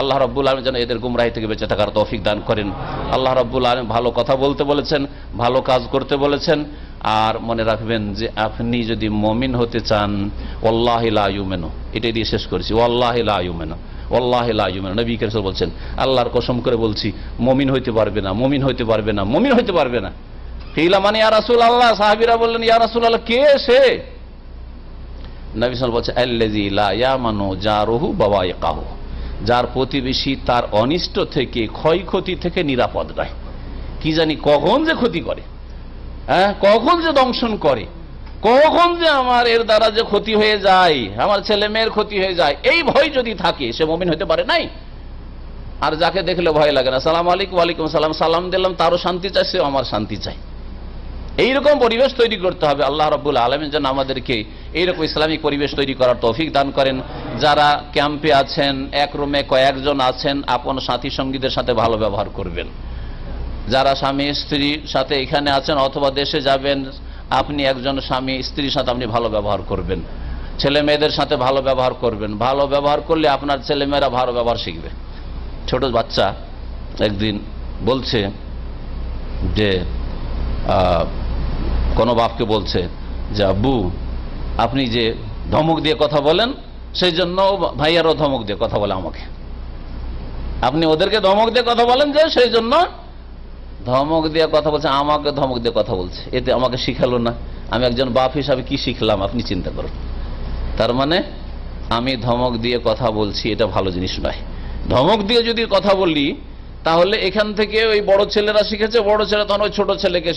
আল্লাহ রাব্বুল আলামিন যেন এদের গুমরাহি থেকে বেঁচে থাকার তৌফিক দান করেন। আল্লাহ রাব্বুল আলামিন ভালো কথা বলতে বলেছেন, ভালো কাজ করতে বলেছেন। আর মনে রাখবেন যে আপনি যদি মুমিন হতে চান, ওয়াল্লাহি লা ইউমিনু, এটা দিয়ে শেষ করেছি, ওয়াল্লাহি লা ইউমিনু, ওয়াল্লাহি লা ইউমিনু। নবী করিম সাল্লাল্লাহু আলাইহি ওয়াসাল্লাম বলছেন, আল্লাহর কসম করে বলছি, মুমিন হইতে পারবে না, মুমিন হইতে পারবে না, মুমিন হইতে পারবে না। কিলা মানে ইয়া রাসূলুল্লাহ, সাহাবীরা বললেন ইয়া রাসূলুল্লাহ কে সে? নবী সাল্লাল্লাহু আলাইহি ওয়াসাল্লাম বলছেন, আল্লাযী লা ইয়ামানু জারুহু বাওয়াইকাহু, যার প্রতিবেশী তার অনিষ্ট থেকে, ক্ষয়ক্ষতি থেকে নিরাপদ নয়। কি জানি কখন যে ক্ষতি করে, হ্যাঁ, কখন যে দংশন করে, কখন যে আমার এর দ্বারা যে ক্ষতি হয়ে যায়, আমার ছেলে মেয়ের ক্ষতি হয়ে যায়, এই ভয় যদি থাকে, সে মুমিন হতে পারে নাই। আর যাকে দেখলে ভয় লাগে না, সালাম আলাইকুম, ওয়ালাইকুম সালাম, সালাম দিলাম, তারও শান্তি চাই, সেও আমার শান্তি চাই। এইরকম পরিবেশ তৈরি করতে হবে। আল্লাহ রাব্বুল আলামিন যেন আমাদেরকে এইরকম ইসলামিক পরিবেশ তৈরি করার তৌফিক দান করেন। যারা ক্যাম্পে আছেন, এক রুমে কয়েকজন আছেন, আপন সাথী সঙ্গীদের সাথে ভালো ব্যবহার করবেন। যারা স্বামী স্ত্রীর সাথে এখানে আছেন অথবা দেশে যাবেন, আপনি একজন স্বামী স্ত্রীর সাথে আপনি ভালো ব্যবহার করবেন, ছেলে মেয়েদের সাথে ভালো ব্যবহার করবেন। ভালো ব্যবহার করলে আপনার ছেলে মেয়েরা ভালো ব্যবহার শিখবে। ছোট বাচ্চা একদিন বলছে যে কোনো বাপকে বলছে যে আব্বু আপনি যে ধমক দিয়ে কথা বলেন, সেই জন্য ভাইয়ারও ধমক দিয়ে কথা বলে আমাকে। আপনি ওদেরকে ধমক দিয়ে কথা বলেন যে সেই জন্য ধমক দিয়ে কথা বলছে, আমাকে ধমক দিয়ে কথা বলছে। এতে আমাকে শিখালো না। আমি একজন বাপ হিসাবে কি শিখলাম আপনি চিন্তা করুন। তার মানে আমি ধমক দিয়ে কথা বলছি, এটা ভালো জিনিস নয়। ধমক দিয়ে যদি কথা বলি, তাহলে এখান থেকে ওই বড় ছেলেরা শিখেছে, বড় ছেলে তখন ওই ছোট ছেলেকে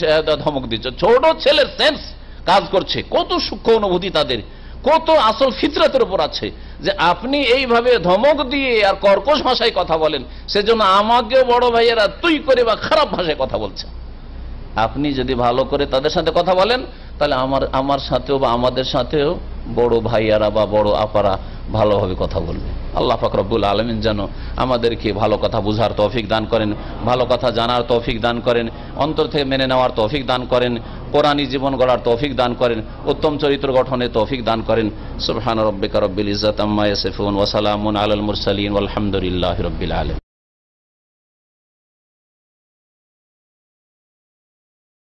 ধমক দিচ্ছে। ছোট ছেলের সেন্স কাজ করছে, কত সূক্ষ্ম অনুভূতি তাদের, কত আসল ফিতরাতের উপর আছে যে আপনি এইভাবে ধমক দিয়ে আর কর্কশ ভাষায় কথা বলেন, সেজন্য আমাকেও বড় ভাইয়েরা তুই করে বা খারাপ ভাষায় কথা বলছে। আপনি যদি ভালো করে তাদের সাথে কথা বলেন, তাহলে আমার সাথেও বা আমাদের সাথেও বড় ভাইয়ারা বা বড় আপারা ভালোভাবে কথা বলবে। আল্লাহ পাক রব্বুল আলামিন যেন আমাদেরকে ভালো কথা বুঝার তৌফিক দান করেন, ভালো কথা জানার তৌফিক দান করেন, অন্তর থেকে মেনে নেওয়ার তৌফিক দান করেন, কোরআনী জীবন গড়ার তৌফিক দান করেন, উত্তম চরিত্র গঠনের তৌফিক দান করেন। সুবহান রাব্বিকা রব্বিল ইজ্জাতি আম্মা ইয়াসিফুন ওয়া সালামুন আলাল মুরসালিন ওয়াল হামদুলিল্লাহি রাব্বিল আলামিন।